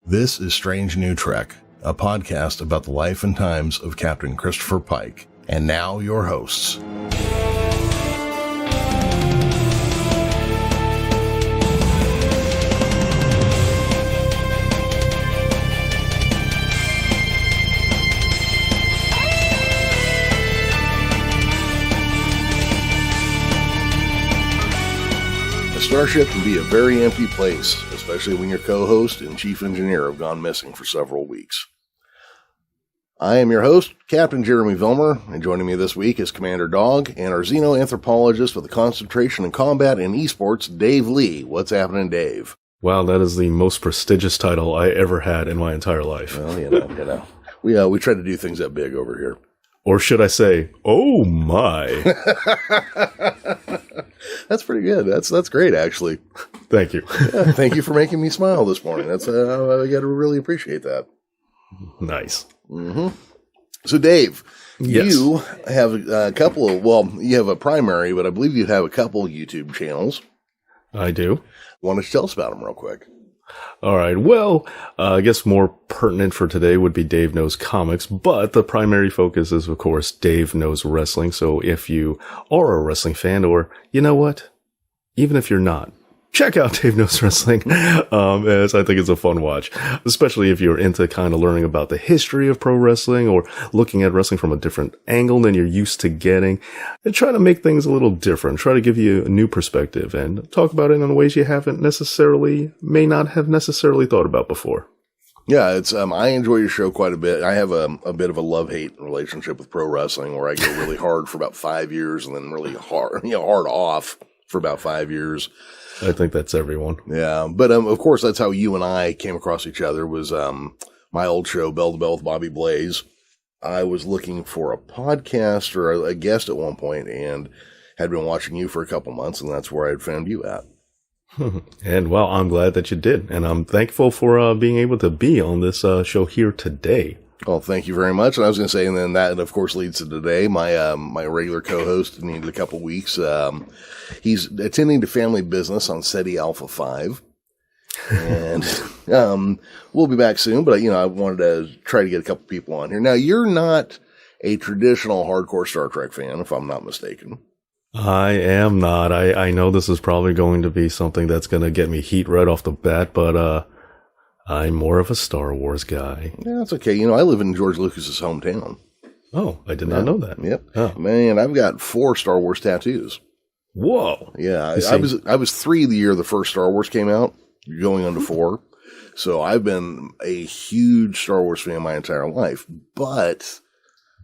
This is Strange New Trek, a podcast about the life and times of Captain Christopher Pike. And now your hosts. A starship can be a very empty place, especially when your co-host and chief engineer have gone missing for several weeks. I am your host, Captain Jeremy Vilmur, and joining me this week is Commander Dog and our xenoanthropologist with the concentration in combat and esports, Dave Lee. What's happening, Dave? Wow, that is the most prestigious title I ever had in my entire life. Well, you know. We try to do things that big over here. Or should I say, oh my. That's pretty good. That's great, actually. Thank you. Yeah, thank you for making me smile this morning. That's I got to really appreciate that. Nice. Mm-hmm. So, Dave, yes. You have a couple of, you have a primary, but I believe you have a couple YouTube channels. I do. Why don't you tell us about them real quick? All right. Well, I guess more pertinent for today would be Dave Knows Comics, but the primary focus is, of course, Dave Knows Wrestling. So if you are a wrestling fan, or you know what, even if you're not, check out Dave Knows Wrestling, as I think it's a fun watch, especially if you're into kind of learning about the history of pro wrestling or looking at wrestling from a different angle than you're used to getting, and try to make things a little different, try to give you a new perspective and talk about it in ways you may not have necessarily thought about before. Yeah, it's I enjoy your show quite a bit. I have a bit of a love-hate relationship with pro wrestling where I go really hard for about 5 years and then really hard off for about 5 years. I think that's everyone. Yeah, but of course, that's how you and I came across each other, was my old show, Bell to Bell with Bobby Blaze. I was looking for a podcast or a guest at one point and had been watching you for a couple months, and that's where I had found you at. And, well, I'm glad that you did, and I'm thankful for being able to be on this show here today. Well, thank you very much. And I was going to say, and then that, of course, leads to today. My regular co-host needed a couple weeks. He's attending to family business on SETI Alpha 5. And we'll be back soon. But, I wanted to try to get a couple people on here. Now, you're not a traditional hardcore Star Trek fan, if I'm not mistaken. I am not. I know this is probably going to be something that's going to get me heat right off the bat, but I'm more of a Star Wars guy. Yeah, that's okay. I live in George Lucas's hometown. Oh, I did not know that. Yep. Oh. Man, I've got 4 Star Wars tattoos. Whoa. Yeah, I was 3 the year the first Star Wars came out, going on to 4. So I've been a huge Star Wars fan my entire life. But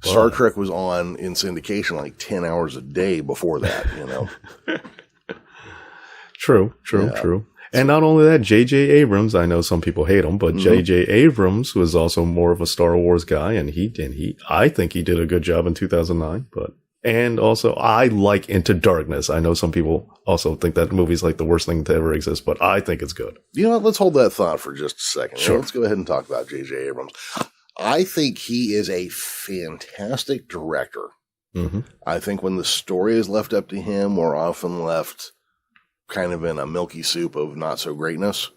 Star Trek was on in syndication like 10 hours a day before that, True. And not only that, J.J. Abrams, I know some people hate him, but J.J. Abrams was also more of a Star Wars guy, and I think he did a good job in 2009, and also I like Into Darkness. I know some people also think that movie's like the worst thing to ever exist, but I think it's good. Let's hold that thought for just a second. Sure. Let's go ahead and talk about J.J. Abrams. I think he is a fantastic director. Mm-hmm. I think when the story is left up to him, we're often left kind of in a milky soup of not so greatness.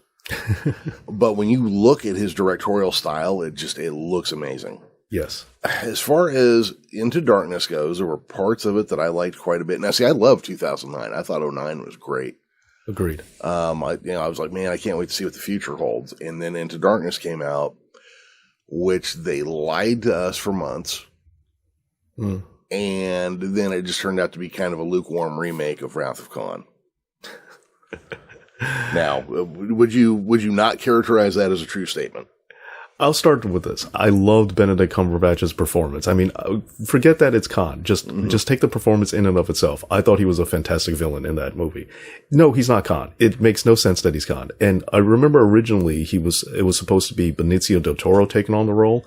But when you look at his directorial style, it looks amazing. Yes. As far as Into Darkness goes, there were parts of it that I liked quite a bit. Now, see, I love 2009. I thought 2009 was great. Agreed. I was like, man, I can't wait to see what the future holds. And then Into Darkness came out, which they lied to us for months. Mm. And then it just turned out to be kind of a lukewarm remake of Wrath of Khan. Now, would you not characterize that as a true statement? I'll start with this. I loved Benedict Cumberbatch's performance. I mean, forget that it's Khan. Just take the performance in and of itself. I thought he was a fantastic villain in that movie. No, he's not Khan. It makes no sense that he's Khan. And I remember originally it was supposed to be Benicio del Toro taking on the role,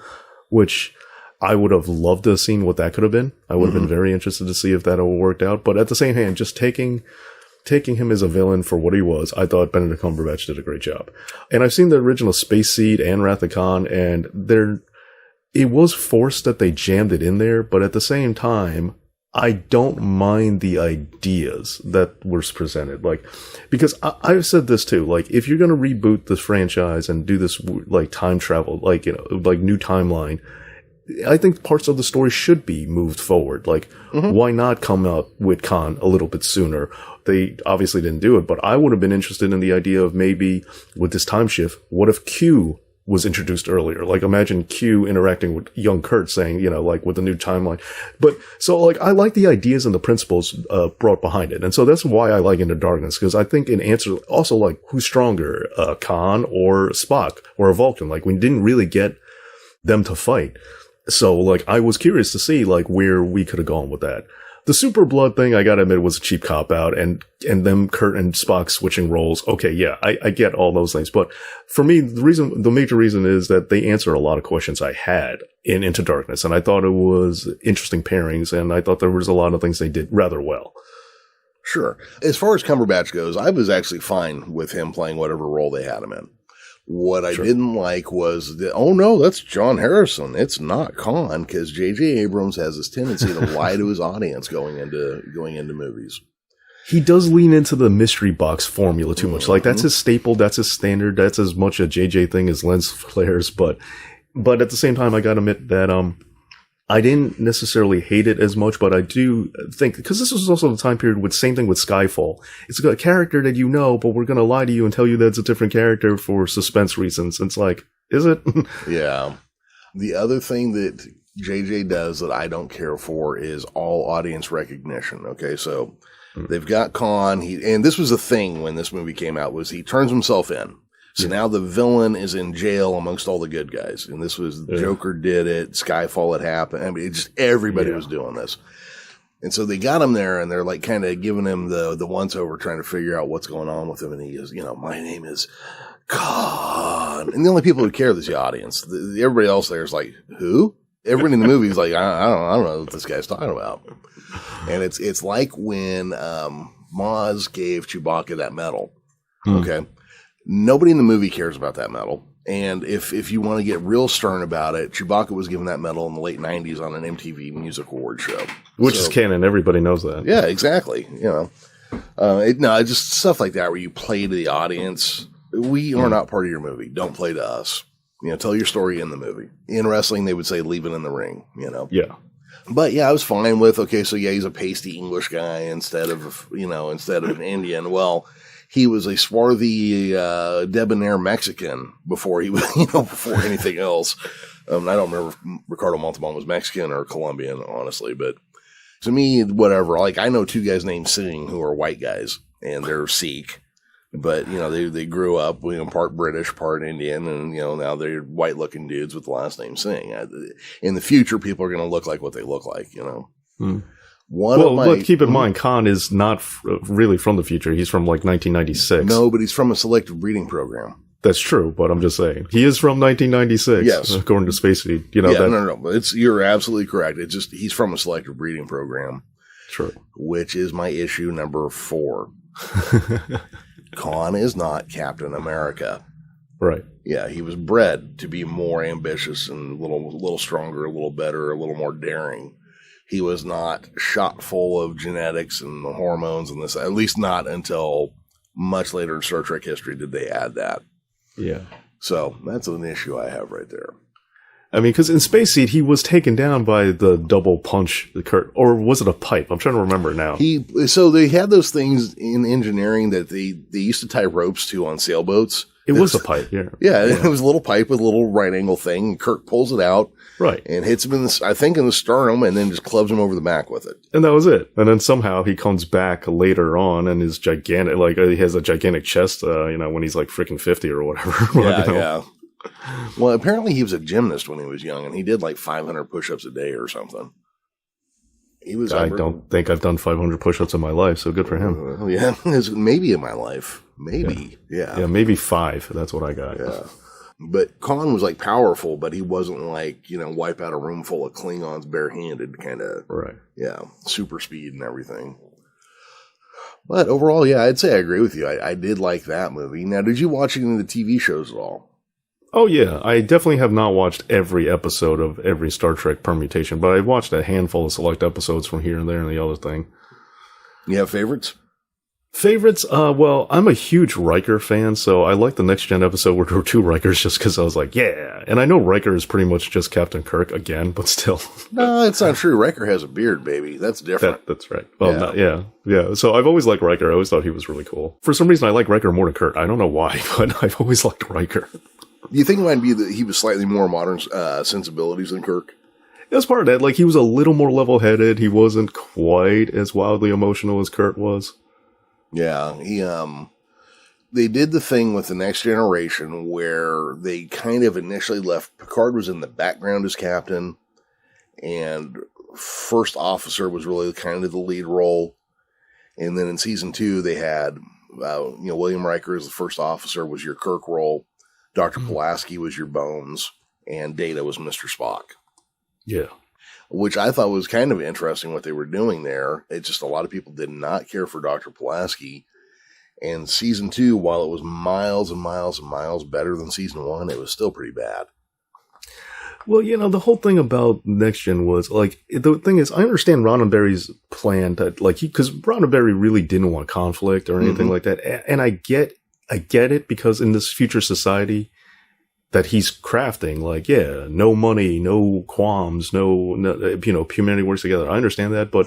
which I would have loved to have seen what that could have been. I would have been very interested to see if that all worked out. But at the same hand, just taking him as a villain for what he was, I thought Benedict Cumberbatch did a great job. And I've seen the original Space Seed and Wrath of Khan, and it was forced that they jammed it in there, but at the same time, I don't mind the ideas that were presented. Like, because I've said this too, like, if you're going to reboot this franchise and do this, like, time travel, like, you know, like new timeline, I think parts of the story should be moved forward. Like, why not come out with Khan a little bit sooner? They obviously didn't do it, but I would have been interested in the idea of maybe with this time shift, what if Q was introduced earlier? Like, imagine Q interacting with young Kurt saying, you know, like with the new timeline. But so, like, I like the ideas and the principles brought behind it. And so that's why I like Into Darkness, because I think in answer also, like, who's stronger, Khan or Spock or a Vulcan? Like, we didn't really get them to fight. So, like, I was curious to see, like, where we could have gone with that. The super blood thing, I gotta admit, was a cheap cop-out, and them Kurt and Spock switching roles. Okay, yeah, I get all those things. But for me, the major reason is that they answer a lot of questions I had in Into Darkness, and I thought it was interesting pairings, and I thought there was a lot of things they did rather well. Sure. As far as Cumberbatch goes, I was actually fine with him playing whatever role they had him in. What I didn't like was that, oh no, that's John Harrison. It's not Khan, because J.J. Abrams has this tendency to lie to his audience going into movies. He does lean into the mystery box formula too much. Like, that's his staple, that's his standard, that's as much a JJ thing as lens flares. But at the same time, I gotta admit that, I didn't necessarily hate it as much, but I do think, because this was also the time period with same thing with Skyfall. It's a character that you know, but we're going to lie to you and tell you that it's a different character for suspense reasons. It's like, is it? Yeah. The other thing that JJ does that I don't care for is all audience recognition. Okay. So they've got Khan. And this was a thing when this movie came out, was he turns himself in. So now the villain is in jail amongst all the good guys. And this was, Joker did it, Skyfall had happened. I mean, everybody was doing this. And so they got him there, and they're like kind of giving him the once over, trying to figure out what's going on with him. And he goes, you know, my name is Khan. And the only people who care is the audience. Everybody else there is like, who? Everybody in the movie is like, I don't know what this guy's talking about. And it's like when Maz gave Chewbacca that medal. Okay. Nobody in the movie cares about that medal. And if you want to get real stern about it, Chewbacca was given that medal in the late 90s on an MTV Music Awards show. Which is canon. Everybody knows that. Yeah, exactly. You know, just stuff like that where you play to the audience. We are not part of your movie. Don't play to us. You know, tell your story in the movie. In wrestling, they would say leave it in the ring, you know. Yeah. But yeah, I was fine with, okay, so yeah, he's a pasty English guy instead of an Indian. Well, he was a swarthy, debonair Mexican before he was, before anything else. I don't remember if Ricardo Montalban was Mexican or Colombian, honestly, but to me, whatever. Like, I know two guys named Singh who are white guys, and they're Sikh, but, they grew up, part British, part Indian, and, now they're white-looking dudes with the last name Singh. In the future, people are going to look like what they look like, But keep in mind, Khan is not really from the future. He's from like 1996. No, but he's from a selective breeding program. That's true, but I'm just saying he is from 1996. Yes, according to Space Seed. No. You're absolutely correct. It's just he's from a selective breeding program. True. Which is my issue number 4. Khan is not Captain America. Right. Yeah, he was bred to be more ambitious and a little stronger, a little better, a little more daring. He was not shot full of genetics and hormones and this, at least not until much later in Star Trek history did they add that. Yeah. So that's an issue I have right there. I mean, because in Space Seed, he was taken down by the double punch, or was it a pipe? I'm trying to remember now. So they had those things in engineering that they used to tie ropes to on sailboats. It was a pipe, yeah. Yeah, it was a little pipe with a little right angle thing. And Kirk pulls it out. Right. And hits him in the sternum and then just clubs him over the back with it. And that was it. And then somehow he comes back later on and is gigantic, like he has a gigantic chest, when he's like freaking 50 or whatever. Yeah. Well, apparently he was a gymnast when he was young and he did like 500 push-ups a day or something. I don't think I've done 500 push-ups in my life, so good for him. Yeah, maybe in my life. Maybe. Yeah. Yeah, maybe 5. That's what I got. Yeah. But Khan was like powerful, but he wasn't like, wipe out a room full of Klingons barehanded kind of. Right. Yeah. Super speed and everything. But overall, yeah, I'd say I agree with you. I did like that movie. Now, did you watch any of the TV shows at all? Oh, yeah. I definitely have not watched every episode of every Star Trek permutation, but I've watched a handful of select episodes from here and there and the other thing. You have favorites? Favorites? Well, I'm a huge Riker fan, so I like the Next Gen episode where there were 2 Rikers just because I was like, yeah. And I know Riker is pretty much just Captain Kirk again, but still. No, it's not true. Riker has a beard, baby. That's different. That's right. Well, yeah. So I've always liked Riker. I always thought he was really cool. For some reason, I like Riker more than Kirk. I don't know why, but I've always liked Riker. Do you think it might be that he was slightly more modern sensibilities than Kirk? That's part of that. Like, he was a little more level-headed. He wasn't quite as wildly emotional as Kirk was. Yeah, they did the thing with the Next Generation where they kind of initially left Picard was in the background as captain, and First Officer was really kind of the lead role. And then in season 2, they had, William Riker as the First Officer was your Kirk role, Dr. Pulaski was your Bones, and Data was Mr. Spock. Yeah. Which I thought was kind of interesting what they were doing there. It's just a lot of people did not care for Dr. Pulaski. And season 2, while it was miles and miles and miles better than season 1, it was still pretty bad. Well, the whole thing about Next Gen was, like, the thing is, I understand Roddenberry's plan that, like, because Roddenberry really didn't want conflict or anything like that. And I get it, because in this future society that he's crafting, like, yeah, no money, no qualms, no, humanity works together. I understand that, but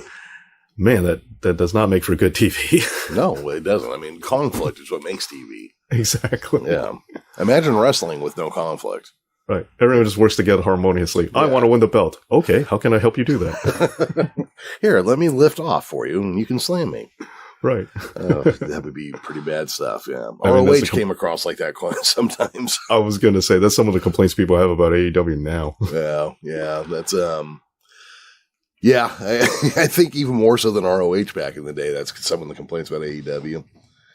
man, that does not make for good TV. No, it doesn't. I mean, conflict is what makes TV. Exactly. Yeah. Imagine wrestling with no conflict. Right. Everyone just works together harmoniously. Yeah. I want to win the belt. Okay, how can I help you do that? Here, let me lift off for you, and you can slam me. Right. That would be pretty bad stuff, yeah. ROH came across like that sometimes. I was going to say, that's some of the complaints people have about AEW now. Yeah, that's, I think even more so than ROH back in the day, that's some of the complaints about AEW.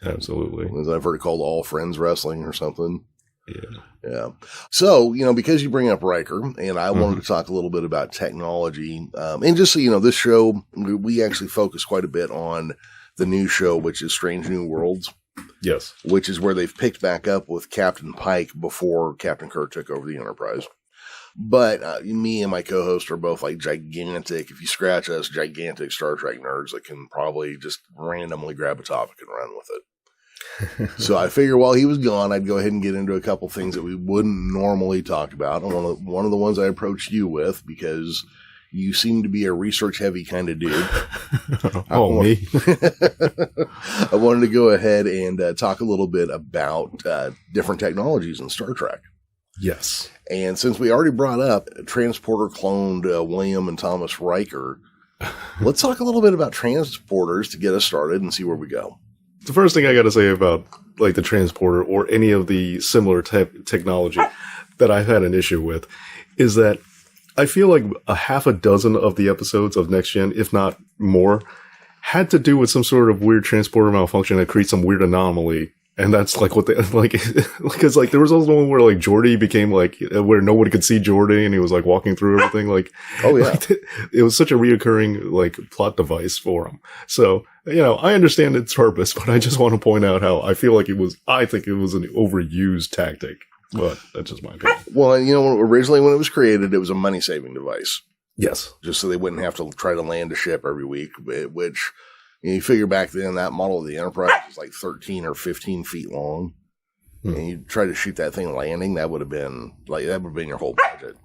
Absolutely. As I've heard it called All Friends Wrestling or something. Yeah. So, because you bring up Riker, and I wanted to talk a little bit about technology, and just so this show, we actually focus quite a bit on the new show, which is Strange New Worlds. Yes. Which is where they've picked back up with Captain Pike before Captain Kirk took over the Enterprise. But me and my co-host are both like gigantic, if you scratch us, gigantic Star Trek nerds that can probably just randomly grab a topic and run with it. So I figure while he was gone, I'd go ahead and get into a couple things that we wouldn't normally talk about. And one of the ones I approached you with, because you seem to be a research-heavy kind of dude. Me? I wanted to go ahead and talk a little bit about different technologies in Star Trek. Yes. And since we already brought up transporter-cloned William and Thomas Riker, let's talk a little bit about transporters to get us started and see where we go. The first thing I got to say about, like, the transporter or any of the similar technology that I've had an issue with is that I feel like a half a dozen of the episodes of Next Gen, if not more, had to do with some sort of weird transporter malfunction that creates some weird anomaly. And that's like what they, like, because like there was also one where like Geordi became like, where nobody could see Geordi and he was like walking through everything. Like, oh yeah, like, it was such a reoccurring like plot device for him. So, I understand its purpose, but I just want to point out how I think it was an overused tactic. But that's just my opinion. Well, originally when it was created, it was a money-saving device. Yes. Just so they wouldn't have to try to land a ship every week, which you figure back then that model of the Enterprise was like 13 or 15 feet long. And you try to shoot that thing landing, that would have been your whole budget.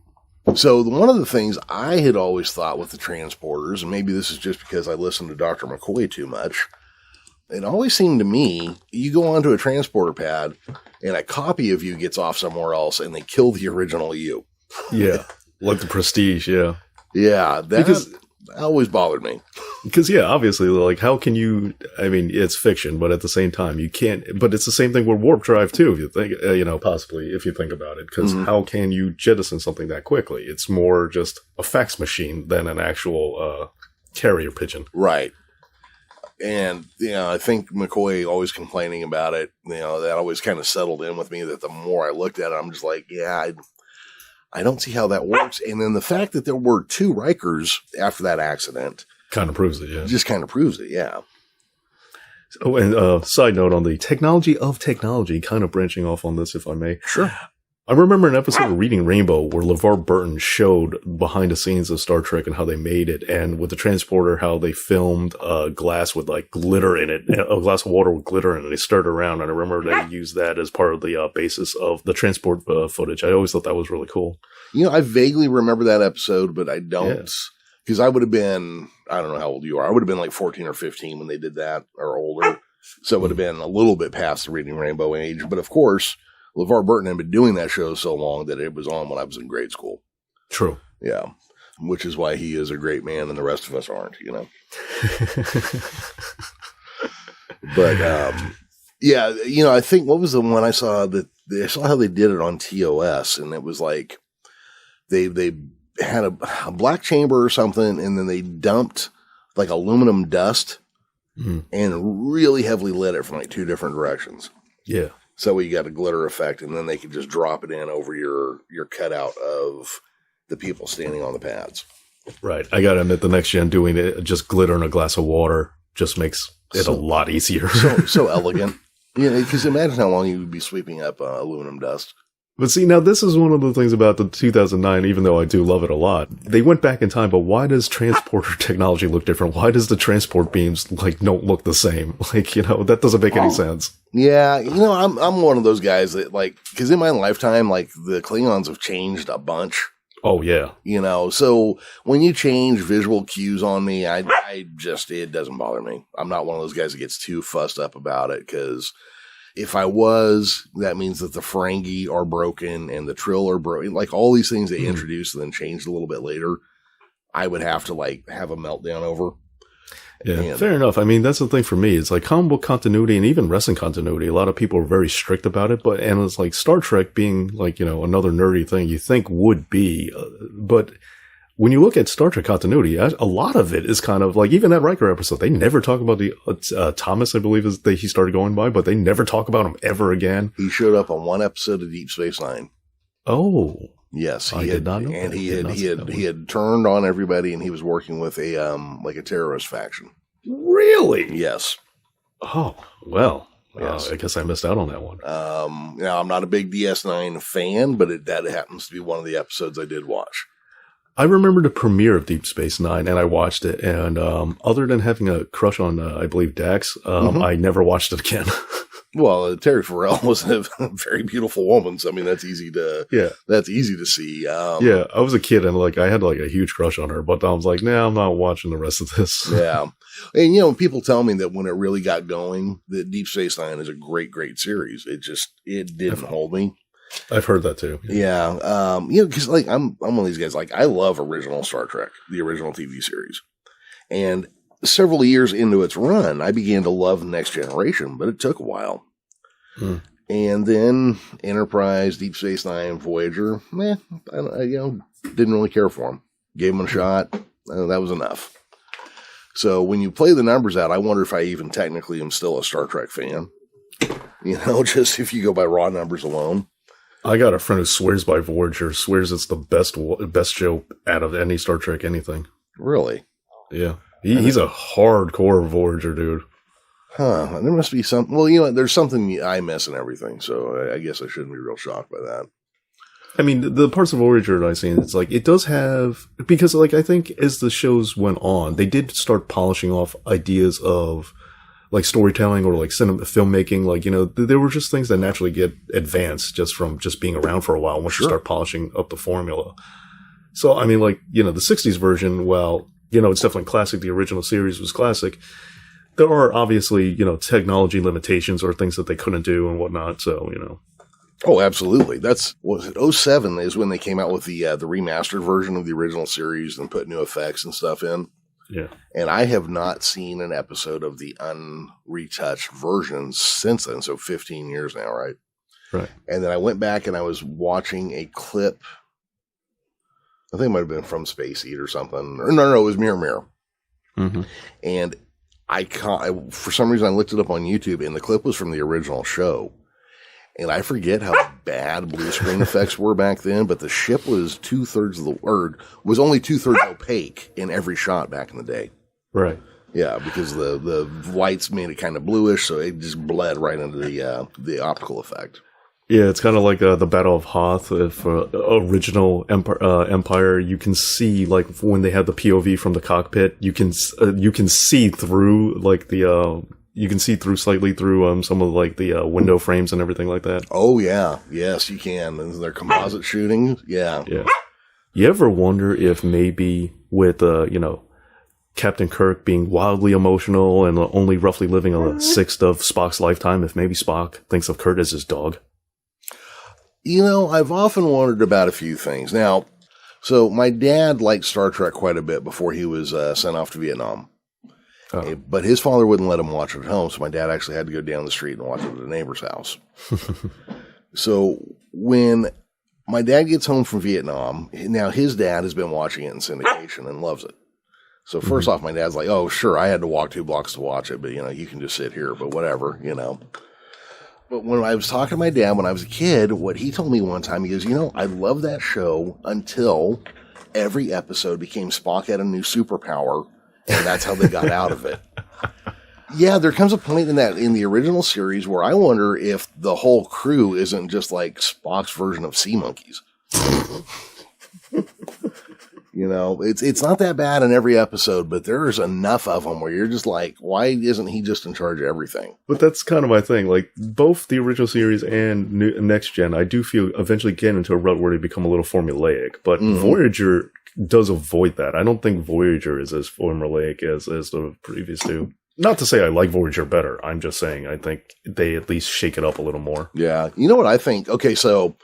So one of the things I had always thought with the transporters, and maybe this is just because I listened to Dr. McCoy too much, it always seemed to me, you go onto a transporter pad and a copy of you gets off somewhere else and they kill the original you. Yeah. Like the Prestige, yeah. Yeah, that always bothered me. Because, obviously, like, how can you, it's fiction, but at the same time, you can't, but it's the same thing with warp drive, too, if you think, possibly, if you think about it, because how can you jettison something that quickly? It's more just a fax machine than an actual carrier pigeon. Right. And, I think McCoy always complaining about it, that always kind of settled in with me that the more I looked at it, I'm just like, I don't see how that works. And then the fact that there were 2 Rikers after that accident kind of proves it, yeah. Just kind of proves it, yeah. Oh, and side note on the technology of technology, kind of branching off on this, if I may. Sure. I remember an episode of Reading Rainbow where LeVar Burton showed behind the scenes of Star Trek and how they made it, and with the transporter, how they filmed a glass with like glitter in it, a glass of water with glitter in it. They stirred around, and I remember they used that as part of the basis of the transport footage. I always thought that was really cool. You know, I vaguely remember that episode, but I don't, because I would have been, I don't know how old you are. I would have been like 14 or 15 when they did that, or older. So it would have been a little bit past the Reading Rainbow age. But of course, LeVar Burton had been doing that show so long that it was on when I was in grade school. True. Yeah. Which is why he is a great man and the rest of us aren't, you know. But, yeah, you know, I think, what was the one I saw I saw how they did it on TOS, and it was like they had a black chamber or something, and then they dumped like aluminum dust and really heavily lit it from like two different directions. Yeah. So you got a glitter effect, and then they could just drop it in over your cutout of the people standing on the pads. Right. I got to admit, the next gen doing it, just glitter in a glass of water, just makes it a lot easier. so elegant. Yeah, because imagine how long you would be sweeping up aluminum dust. But see, now this is one of the things about the 2009, even though I do love it a lot. They went back in time, but why does transporter technology look different? Why does the transport beams like don't look the same? Like, you know, that doesn't make any sense. Yeah, you know, I'm one of those guys that like, because in my lifetime, like the Klingons have changed a bunch. Oh yeah. You know, so when you change visual cues on me, I just, it doesn't bother me. I'm not one of those guys that gets too fussed up about it, because if I was, that means that the Ferengi are broken and the Trill are broken. Like all these things they introduced and then changed a little bit later, I would have to like have a meltdown over. Yeah, fair enough. I mean, that's the thing for me. It's like comic book continuity and even wrestling continuity. A lot of people are very strict about it, and it's like Star Trek being like, you know, another nerdy thing you think would be, but when you look at Star Trek continuity, a lot of it is kind of like, even that Riker episode, they never talk about the, Thomas, I believe is he started going by, but they never talk about him ever again. He showed up on one episode of Deep Space Nine. Oh. Yes. I did not know. And he had turned on everybody, and he was working with a terrorist faction. Really? Yes. Oh, well. Yes. I guess I missed out on that one. Now I'm not a big DS9 fan, but that happens to be one of the episodes I did watch. I remember the premiere of Deep Space Nine, and I watched it. And other than having a crush on, I believe, Dax, I never watched it again. Well, Terry Farrell was a very beautiful woman, so I mean that's easy to see. Yeah, I was a kid, and like I had like a huge crush on her, but I was like, nah, I'm not watching the rest of this. Yeah, and you know, people tell me that when it really got going, that Deep Space Nine is a great series. It didn't hold me. I've heard that too. Yeah. You know, because like I'm one of these guys. Like I love original Star Trek, the original TV series, and several years into its run, I began to love Next Generation, but it took a while. And then Enterprise, Deep Space Nine, Voyager, didn't really care for them. Gave them a shot. That was enough. So when you play the numbers out, I wonder if I even technically am still a Star Trek fan. You know, just if you go by raw numbers alone. I got a friend who swears by Voyager, swears it's the best show out of any Star Trek anything. Really? Yeah. He's a hardcore Voyager dude. Huh. There must be something. Well, you know, there's something I miss and everything, so I guess I shouldn't be real shocked by that. I mean, the parts of Voyager that I've seen, it's like, it does have, because like, I think as the shows went on, they did start polishing off ideas of like storytelling or like filmmaking. Like, you know, there were just things that naturally get advanced just from just being around for a while once you start polishing up the formula. So, I mean, like, you know, the 60s version, well, you know, it's definitely classic. The original series was classic. There are obviously, you know, technology limitations or things that they couldn't do and whatnot. So, you know. Oh, absolutely. That's, was it 2007 is when they came out with the remastered version of the original series and put new effects and stuff in. Yeah. And I have not seen an episode of the unretouched version since then. So 15 years now, right? Right. And then I went back and I was watching a clip. I think it might have been from Space Eat or something. Or no, it was Mirror Mirror. Mm-hmm. And for some reason I looked it up on YouTube, and the clip was from the original show. And I forget how bad blue screen effects were back then, but the ship was was only 2/3 opaque in every shot back in the day. Right. Yeah, because the lights made it kind of bluish, so it just bled right into the optical effect. Yeah, it's kind of like the Battle of Hoth. If original Empire, you can see like when they have the POV from the cockpit, you can see through like the you can see through slightly through some of like the window frames and everything like that. Oh yeah, yes, you can. And their composite shooting, yeah. You ever wonder if maybe with Captain Kirk being wildly emotional and only roughly living a sixth of Spock's lifetime, if maybe Spock thinks of Kirk as his dog? I've often wondered about a few things. Now, so my dad liked Star Trek quite a bit before he was sent off to Vietnam. Oh. But his father wouldn't let him watch it at home, so my dad actually had to go down the street and watch it at a neighbor's house. So when my dad gets home from Vietnam, now his dad has been watching it in syndication and loves it. So first off, my dad's like, oh, sure, I had to walk 2 blocks to watch it, but, you can just sit here, but whatever, But when I was talking to my dad when I was a kid, what he told me one time, he goes, I love that show until every episode became Spock had a new superpower, and that's how they got out of it. Yeah, there comes a point in the original series where I wonder if the whole crew isn't just like Spock's version of sea monkeys. It's not that bad in every episode, but there's enough of them where you're just like, why isn't he just in charge of everything? But that's kind of my thing. Like, both the original series and Next Gen, I do feel eventually get into a rut where they become a little formulaic. But Voyager does avoid that. I don't think Voyager is as formulaic as the previous two. Not to say I like Voyager better. I'm just saying I think they at least shake it up a little more. Yeah. You know what I think? Okay, so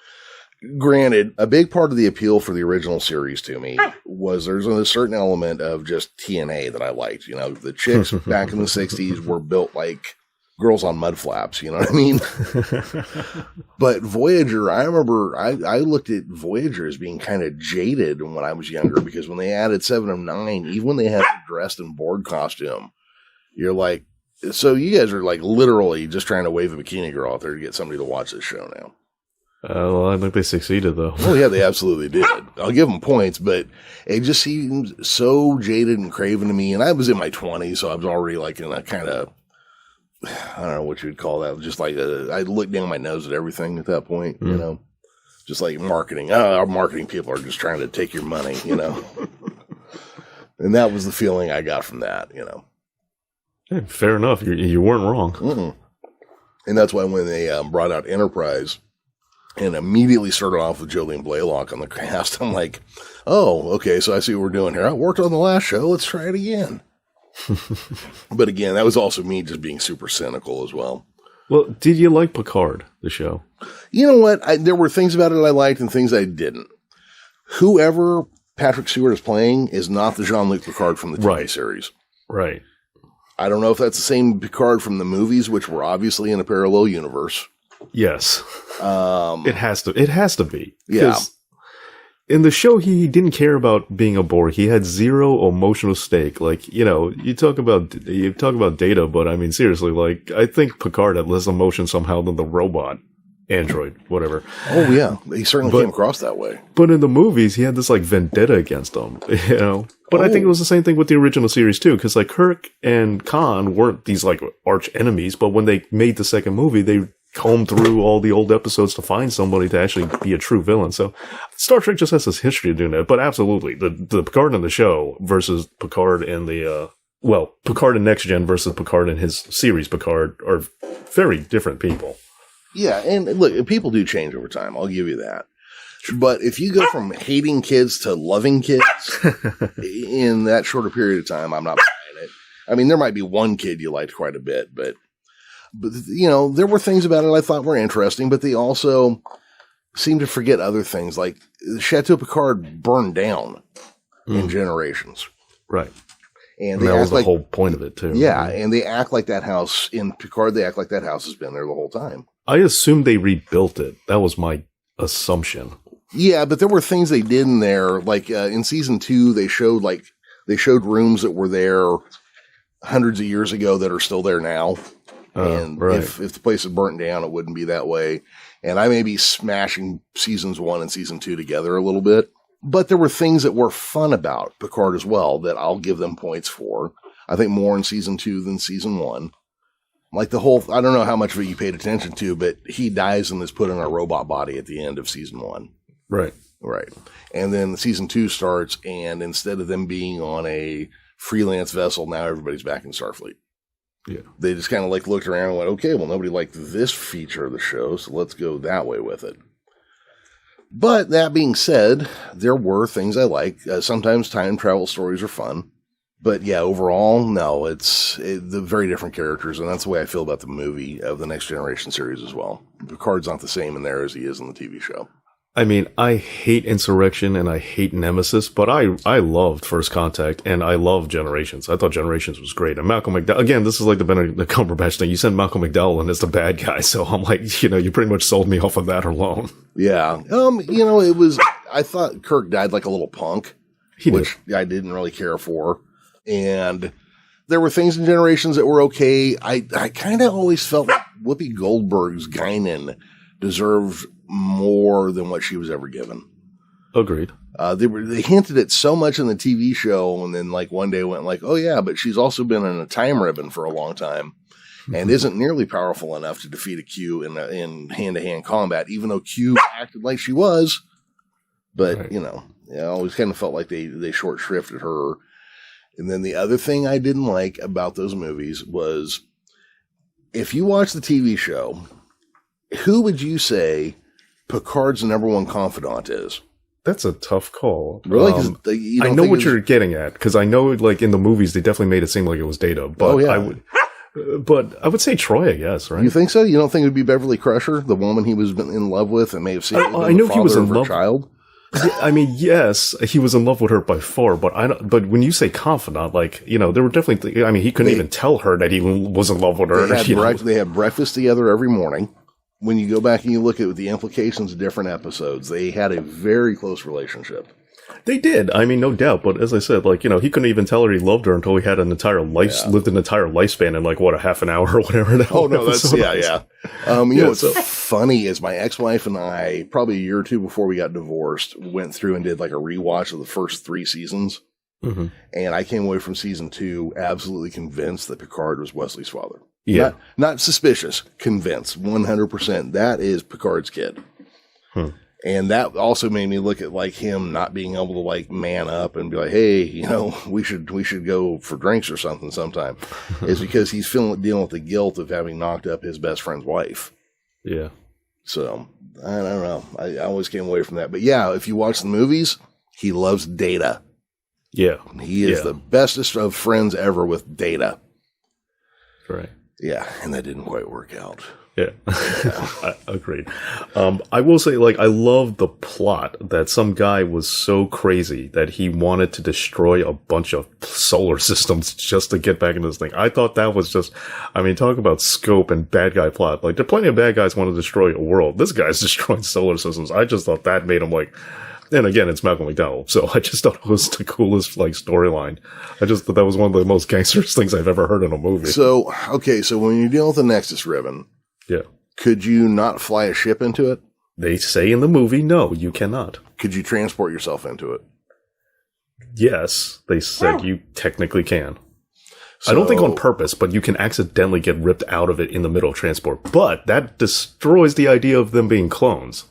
granted, a big part of the appeal for the original series to me was there's a certain element of just TNA that I liked. The chicks back in the 60s were built like girls on mud flaps, you know what I mean? But Voyager, I remember I looked at Voyager as being kind of jaded when I was younger, because when they added 7 of 9, even when they had them dressed in Borg costume, you're like, so you guys are like literally just trying to wave a bikini girl out there to get somebody to watch this show now. Well, I think they succeeded, though. Well, yeah, they absolutely did. I'll give them points, but it just seems so jaded and craven to me. And I was in my 20s, so I was already like in a kind of, I don't know what you would call that. Just like I looked down my nose at everything at that point, just like marketing. Our marketing people are just trying to take your money, And that was the feeling I got from that, Hey, fair enough. You weren't wrong. Mm-mm. And that's why when they brought out Enterprise and immediately started off with Jolene Blaylock on the cast, I'm like, oh, okay, so I see what we're doing here. I worked on the last show. Let's try it again. But again, that was also me just being super cynical as well. Well, did you like Picard, the show? You know what? There were things about it I liked and things I didn't. Whoever Patrick Stewart is playing is not the Jean-Luc Picard from the TV series. Right. I don't know if that's the same Picard from the movies, which were obviously in a parallel universe. Yes. It has to be. Yeah. In the show, he didn't care about being a Borg. He had zero emotional stake. Like, you talk about Data, but I mean, seriously, like, I think Picard had less emotion somehow than the robot. Android, whatever. Oh, yeah. He certainly came across that way. But in the movies, he had this, like, vendetta against them, But I think it was the same thing with the original series, too, because, like, Kirk and Khan weren't these, like, arch enemies, but when they made the second movie, they combed through all the old episodes to find somebody to actually be a true villain. So Star Trek just has this history of doing that. But absolutely, the Picard in the show versus Picard in the, Picard in Next Gen versus Picard in his series Picard are very different people. Yeah, and look, people do change over time. I'll give you that. But if you go from hating kids to loving kids in that shorter period of time, I'm not buying it. I mean, there might be one kid you liked quite a bit, but there were things about it I thought were interesting, but they also seemed to forget other things. Like Chateau Picard burned down in Generations. Right. And that was the whole point of it, too. Yeah, and they act like that house in Picard, they act like that house has been there the whole time. I assumed they rebuilt it. That was my assumption. Yeah, but there were things they did in there. Like in season 2, they showed rooms that were there hundreds of years ago that are still there now. And if the place had burnt down, it wouldn't be that way. And I may be smashing seasons 1 and season 2 together a little bit. But there were things that were fun about Picard as well that I'll give them points for. I think more in season 2 than season 1. Like the whole, I don't know how much of it you paid attention to, but he dies and is put in a robot body at the end of season 1. Right. Right. And then season 2 starts, and instead of them being on a freelance vessel, now everybody's back in Starfleet. Yeah. They just kind of like looked around and went, okay, well, nobody liked this feature of the show, so let's go that way with it. But that being said, there were things I like. Sometimes time travel stories are fun. But yeah, overall, no, the very different characters, and that's the way I feel about the movie of the Next Generation series as well. Picard's not the same in there as he is in the TV show. I mean, I hate Insurrection and I hate Nemesis, but I loved First Contact and I love Generations. I thought Generations was great. And Malcolm McDowell, again, this is like the Benedict Cumberbatch thing. You sent Malcolm McDowell in as the bad guy, so I'm like, you pretty much sold me off of that alone. Yeah. I thought Kirk died like a little punk, which I didn't really care for. And there were things in Generations that were okay. I kind of always felt like Whoopi Goldberg's Guinan deserved more than what she was ever given. Agreed. They hinted at so much in the TV show, and then like one day went like, oh yeah, but she's also been in a time ribbon for a long time and isn't nearly powerful enough to defeat a Q in hand-to-hand combat, even though Q acted like she was. But, right. I always kind of felt like they short shrifted her. And then the other thing I didn't like about those movies was, if you watch the TV show, who would you say Picard's number one confidant is? That's a tough call. Really? I know what you're getting at, because I know, like, in the movies, they definitely made it seem like it was Data. But I would say Troy, I guess, right? You think so? You don't think it would be Beverly Crusher, the woman he was in love with and may have seen I know he was in love. Child? I mean, yes, he was in love with her by far, but But when you say confidant, like, there were definitely. I mean, he couldn't even tell her that he was in love with her. They had breakfast together every morning. When you go back and you look at the implications of different episodes, they had a very close relationship. They did. I mean, no doubt. But as I said, like, he couldn't even tell her he loved her until he had lived an entire lifespan in like, what, a half an hour or whatever. What's funny is my ex-wife and I, probably a year or two before we got divorced, went through and did like a rewatch of the first 3 seasons. Mm-hmm. And I came away from season 2 absolutely convinced that Picard was Wesley's father. Yeah. Not suspicious, convinced, 100%. That is Picard's kid. And that also made me look at like him not being able to like man up and be like, hey, we should go for drinks or something sometime. Is because he's dealing with the guilt of having knocked up his best friend's wife. Yeah. So I don't know. I always came away from that. But yeah, if you watch the movies, he loves Data. Yeah. He is the bestest of friends ever with Data. Right. Yeah, and that didn't quite work out. Yeah, I agreed. I will say, like, I love the plot that some guy was so crazy that he wanted to destroy a bunch of solar systems just to get back into this thing. I thought that was just, talk about scope and bad guy plot. Like, there are plenty of bad guys want to destroy a world. This guy's destroying solar systems. I just thought that made him like... And again, it's Malcolm McDowell, so I just thought it was the coolest, like, storyline. I just thought that was one of the most gangsterous things I've ever heard in a movie. So when you're dealing with the Nexus Ribbon, could you not fly a ship into it? They say in the movie, no, you cannot. Could you transport yourself into it? Yes, they said you technically can. So, I don't think on purpose, but you can accidentally get ripped out of it in the middle of transport. But that destroys the idea of them being clones.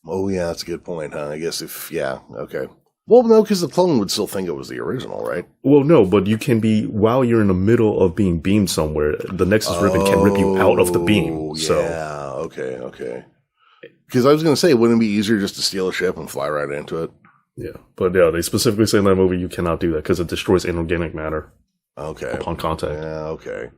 Oh, yeah, that's a good point, huh? I guess okay. Well, no, because the clone would still think it was the original, right? Well, no, but you can be, while you're in the middle of being beamed somewhere, the Nexus Ribbon can rip you out of the beam. Yeah, okay. Because I was going to say, wouldn't it be easier just to steal a ship and fly right into it? Yeah, but yeah, they specifically say in that movie you cannot do that because it destroys inorganic matter. Okay. Upon contact. Yeah, okay.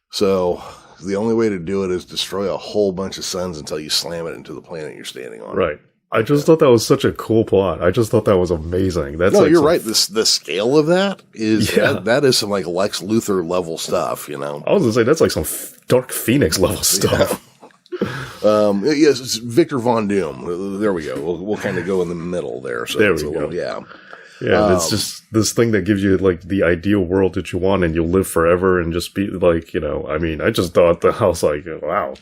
So... the only way to do it is destroy a whole bunch of suns until you slam it into the planet you're standing on. Right. I just thought that was such a cool plot. I just thought that was amazing. You're right. The scale of that is that is some like Lex Luthor level stuff. I was going to say that's like some Dark Phoenix level stuff. Yes, it's Victor Von Doom. There we go. We'll kind of go in the middle there. So there we go. Yeah, it's just this thing that gives you like the ideal world that you want, and you'll live forever and just be like, I just thought that I was like, wow.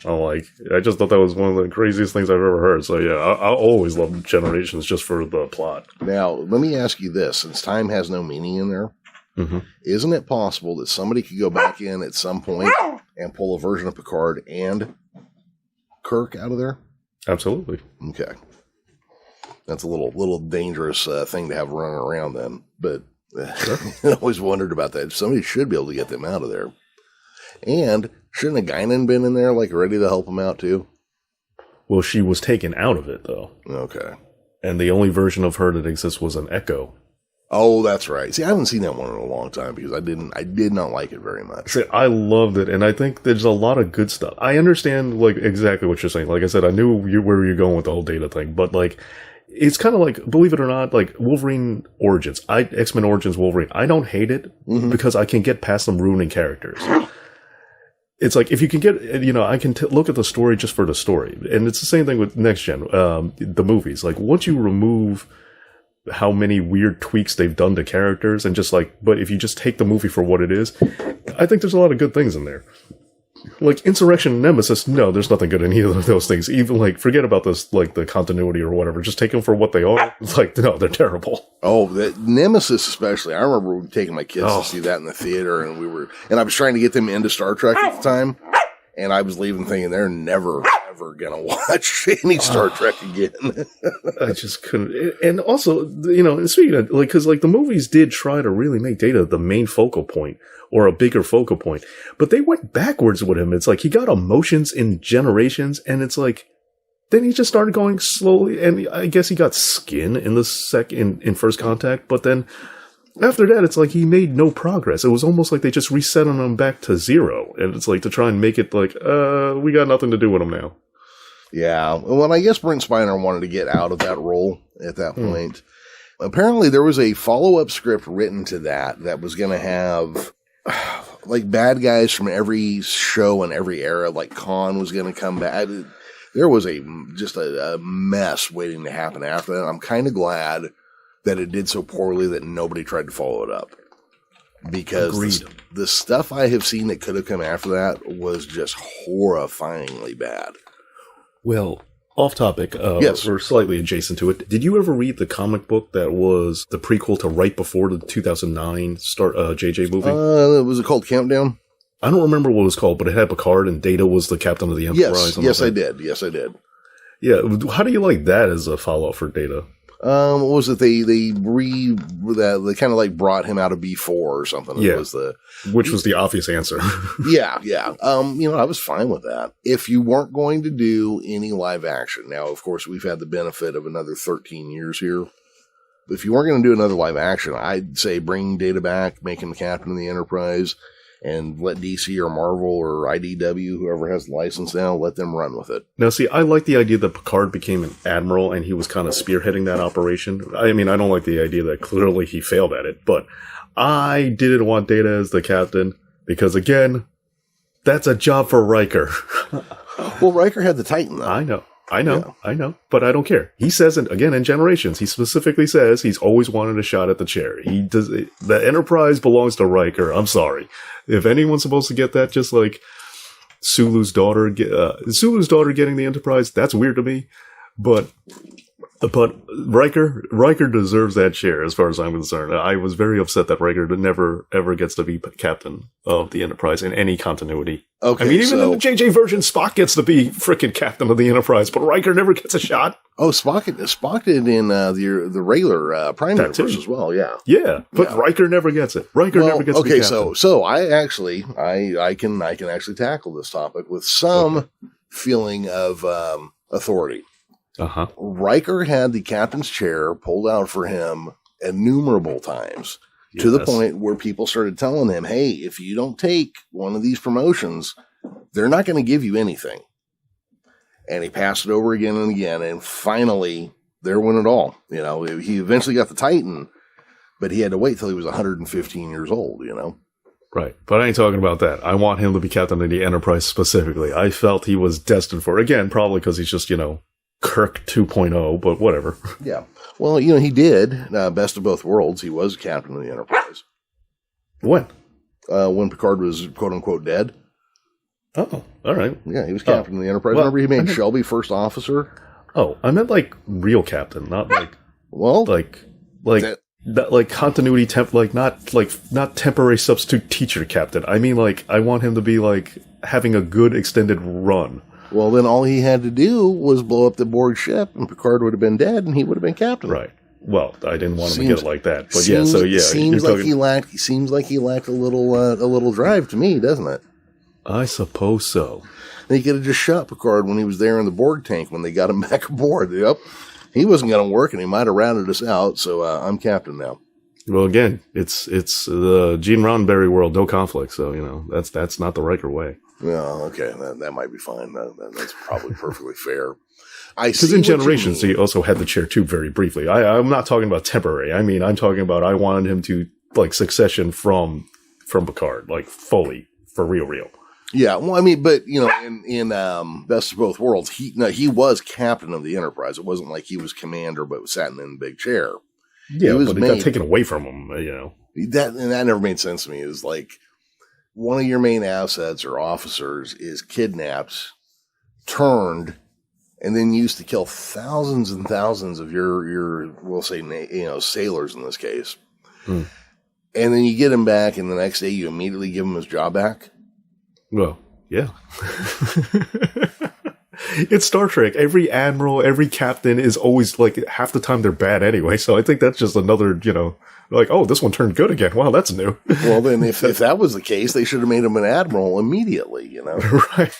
I just thought that was one of the craziest things I've ever heard. So yeah, I always love Generations just for the plot. Now, let me ask you this: since time has no meaning in there, Mm-hmm. Isn't it possible that somebody could go back in at some point and pull a version of Picard and Kirk out of there? Absolutely. Okay. That's a little dangerous thing to have running around then. But Sure. I always wondered about that. Somebody should be able to get them out of there. And shouldn't a Guinan been in there, like, ready to help them out, too? Well, she was taken out of it, though. Okay. And the only version of her that exists was an Echo. Oh, that's right. See, I haven't seen that one in a long time because I did not like it very much. See, I loved it, and I think there's a lot of good stuff. I understand, like, exactly what you're saying. Like I said, I knew where you're going with the whole Data thing, but, like, it's kind of like, believe it or not, like, Wolverine Origins. X-Men Origins Wolverine. I don't hate it because I can get past them ruining characters. It's like, if you can get, I can look at the story just for the story. And it's the same thing with Next Gen, the movies. Like, once you remove how many weird tweaks they've done to characters and just like, but if you just take the movie for what it is, I think there's a lot of good things in there. Like Insurrection and Nemesis, no, there's nothing good in either of those things. Even like, forget about this, like the continuity or whatever. Just take them for what they are. It's like, no, they're terrible. Oh, the Nemesis especially. I remember taking my kids to see that in the theater, and I was trying to get them into Star Trek at the time, and I was leaving thinking they're never ever gonna watch any Star Trek again. I just couldn't. And also, speaking of, like, because like the movies did try to really make Data the main focal point or a bigger focal point, but they went backwards with him. It's like he got emotions in Generations, and it's like then he just started going slowly, and I guess he got skin in the in First Contact, but then after that, it's like he made no progress. It was almost like they just reset him back to zero, and it's like to try and make it like, we got nothing to do with him now. Yeah, well, I guess Brent Spiner wanted to get out of that role at that point. Apparently, there was a follow-up script written to that was going to have like bad guys from every show and every era. Like Khan was going to come back. There was just a mess waiting to happen after that. I'm kind of glad that it did so poorly that nobody tried to follow it up. Because the stuff I have seen that could have come after that was just horrifyingly bad. Well, off topic, yes. Or slightly adjacent to it. Did you ever read the comic book that was the prequel to right before the 2009 JJ movie? Was it called Countdown? I don't remember what it was called, but it had Picard and Data was the captain of the Enterprise. Yes, I did. Yes, I did. Yeah, how do you like that as a follow-up for Data? What was it? They kind of like brought him out of B4 or something. Yeah. Which was the obvious answer. Yeah. I was fine with that. If you weren't going to do any live action, now, of course, we've had the benefit of another 13 years here. But if you weren't going to do another live action, I'd say bring Data back, make him the captain of the Enterprise, and let DC or Marvel or IDW, whoever has the license now, let them run with it. Now, see, I like the idea that Picard became an admiral and he was kind of spearheading that operation. I mean, I don't like the idea that clearly he failed at it, but I didn't want Data as the captain because, again, that's a job for Riker. Well, Riker had the Titan, though. I know, but I don't care. He says it again in Generations. He specifically says he's always wanted a shot at the chair. The Enterprise belongs to Riker. I'm sorry. If anyone's supposed to get that, just like Sulu's daughter getting the Enterprise, that's weird to me. But Riker deserves that chair as far as I'm concerned. I was very upset that Riker never ever gets to be captain of the Enterprise in any continuity. Okay, I mean, even in the JJ version, Spock gets to be frickin' captain of the Enterprise, but Riker never gets a shot. Oh, Spock did in the regular Prime universe as well. Yeah, but Riker never gets it. Riker never gets to be captain. Okay, so I can actually tackle this topic with some feeling of authority. Uh-huh. Riker had the captain's chair pulled out for him innumerable times to the point where people started telling him, hey, if you don't take one of these promotions, they're not going to give you anything. And he passed it over again and again. And finally, there went it all. He eventually got the Titan, but he had to wait till he was 115 years old, Right. But I ain't talking about that. I want him to be captain of the Enterprise specifically. I felt he was destined for it. Again, probably because he's just, Kirk 2.0, but whatever. Yeah. Well, he did. Best of both worlds. He was captain of the Enterprise. When? When Picard was quote-unquote dead. Oh, all right. Yeah, he was captain of the Enterprise. Well, remember he made Shelby first officer? Oh, I meant like real captain, not like... Well... Like That, like, continuity not temporary substitute teacher captain. I mean, like, I want him to be, like, having a good extended run. Well, then all he had to do was blow up the Borg ship, and Picard would have been dead, and he would have been captain. Right. Well, I didn't want him to get it like that, but seems like he lacked a little drive to me, doesn't it? I suppose so. And he could have just shot Picard when he was there in the Borg tank when they got him back aboard. Yep. He wasn't going to work, and he might have rounded us out, so I'm captain now. Well, again, it's the Gene Roddenberry world, no conflict, so, that's not the Riker way. Oh, okay, that might be fine. That's probably perfectly fair. Because in Generations, he also had the chair, too, very briefly. I'm not talking about temporary. I mean, I'm talking about I wanted him to, like, succession from Picard, like, fully, for real. Yeah, well, I mean, but, in Best of Both Worlds, he was captain of the Enterprise. It wasn't like he was commander, but sat in the big chair. Yeah, but it got taken away from him, That never made sense to me. Is like, one of your main assets or officers is kidnapped, turned, and then used to kill thousands and thousands of your we'll say, sailors in this case. And then you get him back, and the next day you immediately give him his job back. Well, yeah. It's Star Trek. Every admiral, every captain is always, like, half the time they're bad anyway. So I think that's just another, like, oh, this one turned good again. Wow, that's new. Well, then if that was the case, they should have made him an admiral immediately, Right.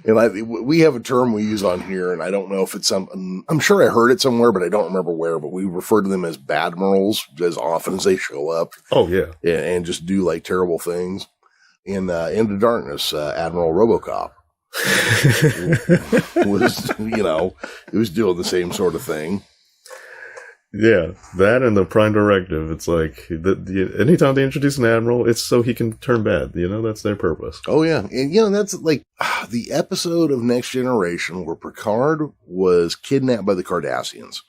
And we have a term we use on here, and I don't know if it's I'm sure I heard it somewhere, but I don't remember where, but we refer to them as badmirals as often as they show up. Oh, yeah. And just do, like, terrible things. In Into Darkness, Admiral RoboCop was, it was doing the same sort of thing. Yeah, that and the Prime Directive. It's like, anytime they introduce an admiral, it's so he can turn bad. That's their purpose. Oh, yeah. And, that's like the episode of Next Generation where Picard was kidnapped by the Cardassians.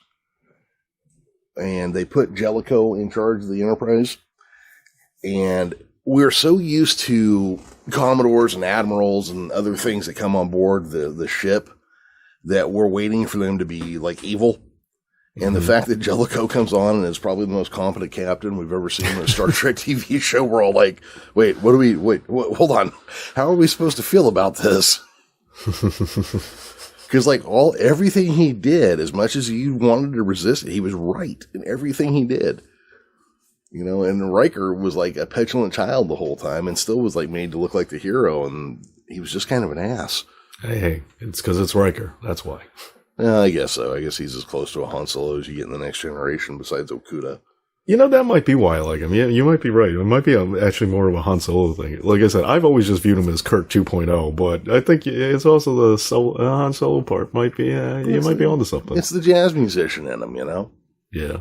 And they put Jellicoe in charge of the Enterprise. And we're so used to Commodores and Admirals and other things that come on board the ship that we're waiting for them to be, like, evil. And the fact that Jellicoe comes on and is probably the most competent captain we've ever seen in a Star Trek TV show, we're all like, wait, hold on. How are we supposed to feel about this? Because, like, everything he did, as much as you wanted to resist it, he was right in everything he did. And Riker was like a petulant child the whole time and still was, like, made to look like the hero, and he was just kind of an ass. Hey, it's because it's Riker. That's why. I guess so. I guess he's as close to a Han Solo as you get in the Next Generation besides Okuda. That might be why I like him. Yeah, you might be right. It might be actually more of a Han Solo thing. Like I said, I've always just viewed him as Kirk 2.0, but I think it's also the Han Solo part might be, you might be onto something. It's the jazz musician in him, Yeah.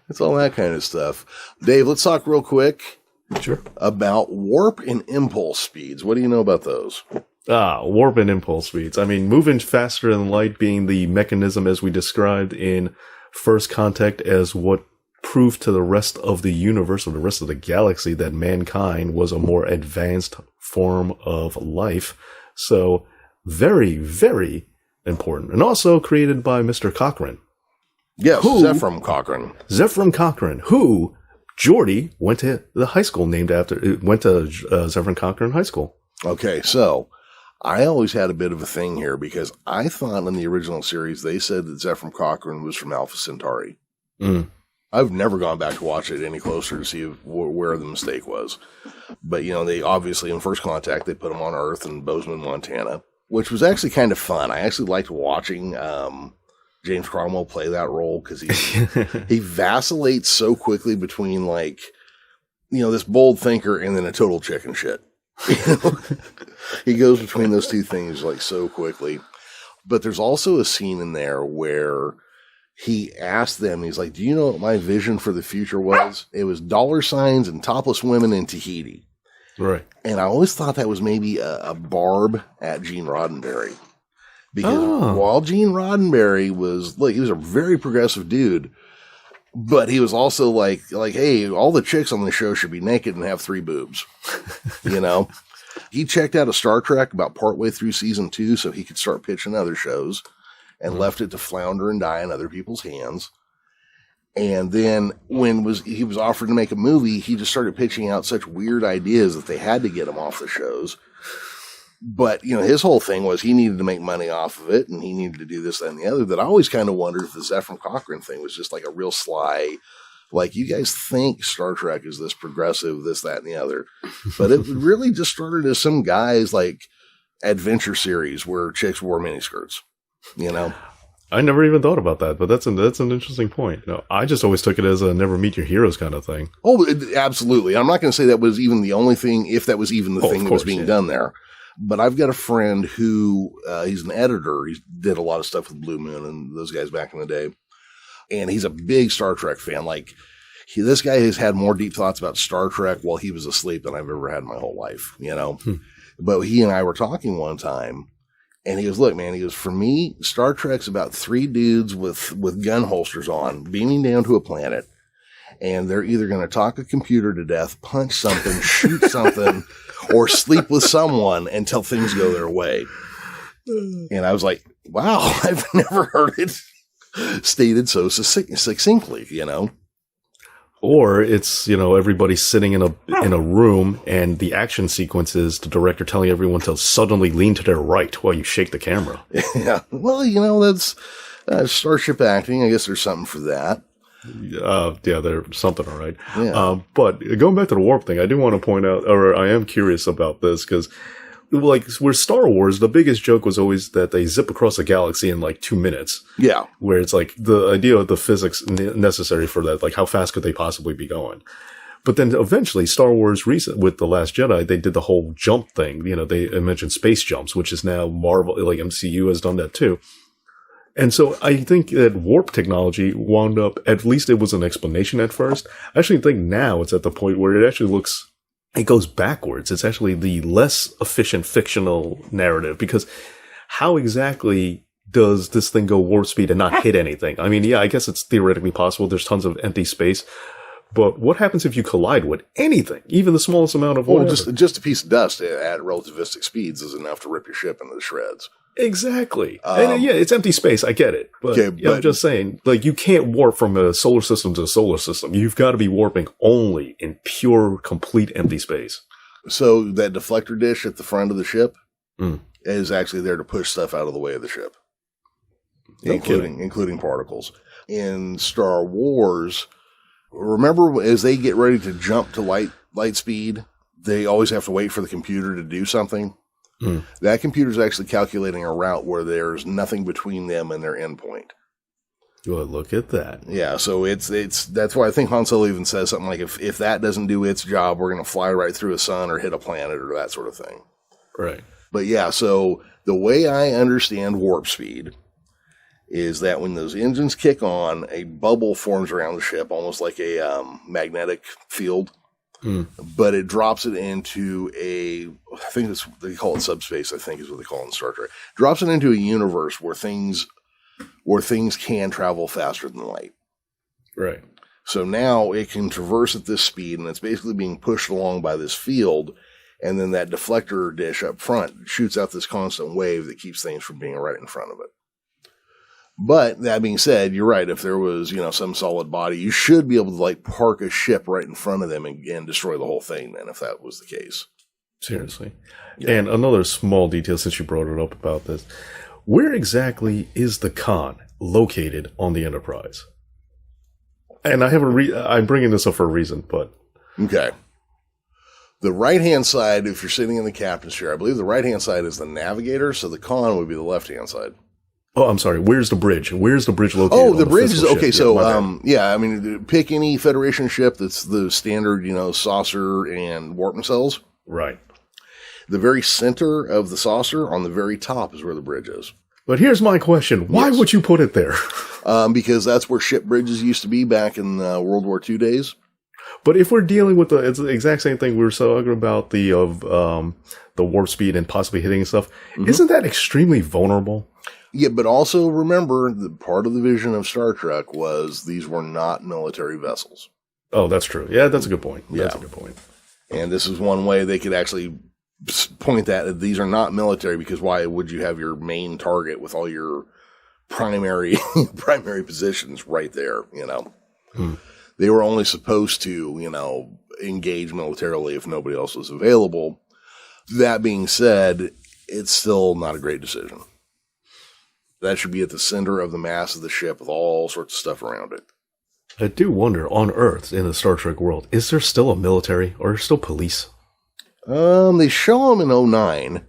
It's all that kind of stuff. Dave, let's talk real quick. Sure. About warp and impulse speeds. What do you know about those? Warp and impulse speeds. I mean, moving faster than light being the mechanism as we described in First Contact as what proved to the rest of the universe or the rest of the galaxy that mankind was a more advanced form of life. So very, very important. And also created by Mr. Cochrane. Yes, Zephram Cochrane. Zephram Cochrane, who Geordi went to the high school went to Zephram Cochrane High School. Okay, so I always had a bit of a thing here because I thought in the original series they said that Zephram Cochrane was from Alpha Centauri. I've never gone back to watch it any closer to see where the mistake was. But, they obviously in First Contact they put him on Earth in Bozeman, Montana, which was actually kind of fun. I actually liked watching James Cromwell play that role because he vacillates so quickly between, like, this bold thinker and then a total chicken shit. He goes between those two things, like, so quickly. But there's also a scene in there where he asked them, he's like, do you know what my vision for the future was? It was dollar signs and topless women in Tahiti. Right. And I always thought that was maybe a barb at Gene Roddenberry. Because while Gene Roddenberry was, like, he was a very progressive dude, but he was also like, hey, all the chicks on the show should be naked and have 3 boobs. He checked out of Star Trek about partway through season 2 so he could start pitching other shows. and left it to flounder and die in other people's hands. And then when he was offered to make a movie, he just started pitching out such weird ideas that they had to get him off the shows. But, his whole thing was he needed to make money off of it, and he needed to do this, that, and the other. That I always kind of wondered if the Ephraim Cochrane thing was just like a real sly, like, you guys think Star Trek is this progressive, this, that, and the other. But it really just started as some guys, like, adventure series where chicks wore miniskirts, I never even thought about that, but that's an interesting point. I just always took it as a never meet your heroes kind of thing. Oh, absolutely. I'm not going to say that was even the only thing, if that was even the thing that was being done there. But I've got a friend who, he's an editor. He did a lot of stuff with Blue Moon and those guys back in the day. And he's a big Star Trek fan. Like, this guy has had more deep thoughts about Star Trek while he was asleep than I've ever had in my whole life, But he and I were talking one time, and he goes, look, man, he goes, for me, Star Trek's about 3 dudes with gun holsters on, beaming down to a planet. And they're either going to talk a computer to death, punch something, shoot something, or sleep with someone until things go their way. And I was like, wow, I've never heard it stated so succinctly, Or it's, everybody sitting in a room, and the action sequence is the director telling everyone to suddenly lean to their right while you shake the camera. Yeah. Well, that's starship acting. I guess there's something for that. Yeah, there's something, all right. Yeah. But going back to the warp thing, I do want to point out, or I am curious about this, because like with Star Wars, the biggest joke was always that they zip across the galaxy in like 2 minutes. Yeah. Where it's like the idea of the physics necessary for that, like how fast could they possibly be going? But then eventually Star Wars with The Last Jedi, they did the whole jump thing. They mentioned space jumps, which is now Marvel, like MCU has done that too. And so I think that warp technology wound up, at least it was an explanation at first. I actually think now it's at the point where it goes backwards. It's actually the less efficient fictional narrative, because how exactly does this thing go warp speed and not hit anything? I mean, yeah, I guess it's theoretically possible. There's tons of empty space. But what happens if you collide with anything, even the smallest amount of whatever? Just a piece of dust at relativistic speeds is enough to rip your ship into the shreds. Exactly. And yeah, it's empty space. I get it. But, I'm just saying, like, you can't warp from a solar system to a solar system. You've got to be warping only in pure, complete empty space. So that deflector dish at the front of the ship is actually there to push stuff out of the way of the ship, including particles. In Star Wars, remember as they get ready to jump to light speed, they always have to wait for the computer to do something. That computer is actually calculating a route where there's nothing between them and their endpoint. Well, look at that. Yeah, so that's why I think Han Solo even says something like, if that doesn't do its job, we're going to fly right through a sun or hit a planet or that sort of thing. Right. But yeah, so the way I understand warp speed is that when those engines kick on, a bubble forms around the ship, almost like a magnetic field. But it drops it into I think they call it subspace, I think is what they call it in Star Trek. Drops it into a universe where things can travel faster than light. Right. So now it can traverse at this speed, and it's basically being pushed along by this field, and then that deflector dish up front shoots out this constant wave that keeps things from being right in front of it. But that being said, you're right. If there was, some solid body, you should be able to like park a ship right in front of them and destroy the whole thing then, if that was the case. Seriously. Yeah. And another small detail, since you brought it up about this, where exactly is the con located on the Enterprise? And I have I'm bringing this up for a reason, but. Okay. The right-hand side, if you're sitting in the captain's chair, I believe the right-hand side is the navigator, so the con would be the left-hand side. Oh, I'm sorry. Where's the bridge? Where's the bridge located? Oh, the bridge is okay. So, pick any Federation ship that's the standard, saucer and warp nacelles. Right. The very center of the saucer, on the very top, is where the bridge is. But here's my question: why would you put it there? Because that's where ship bridges used to be back in World War II days. But if we're dealing with it's the exact same thing we were talking about the warp speed and possibly hitting and stuff, isn't that extremely vulnerable? Yeah, but also remember that part of the vision of Star Trek was these were not military vessels. Oh, that's true. Yeah, that's a good point. That's a good point. And this is one way they could actually point that these are not military, because why would you have your main target with all your primary positions right there, They were only supposed to, engage militarily if nobody else was available. That being said, it's still not a great decision. That should be at the center of the mass of the ship with all sorts of stuff around it. I do wonder, on Earth, in the Star Trek world, is there still a military or still police? They show them in 09.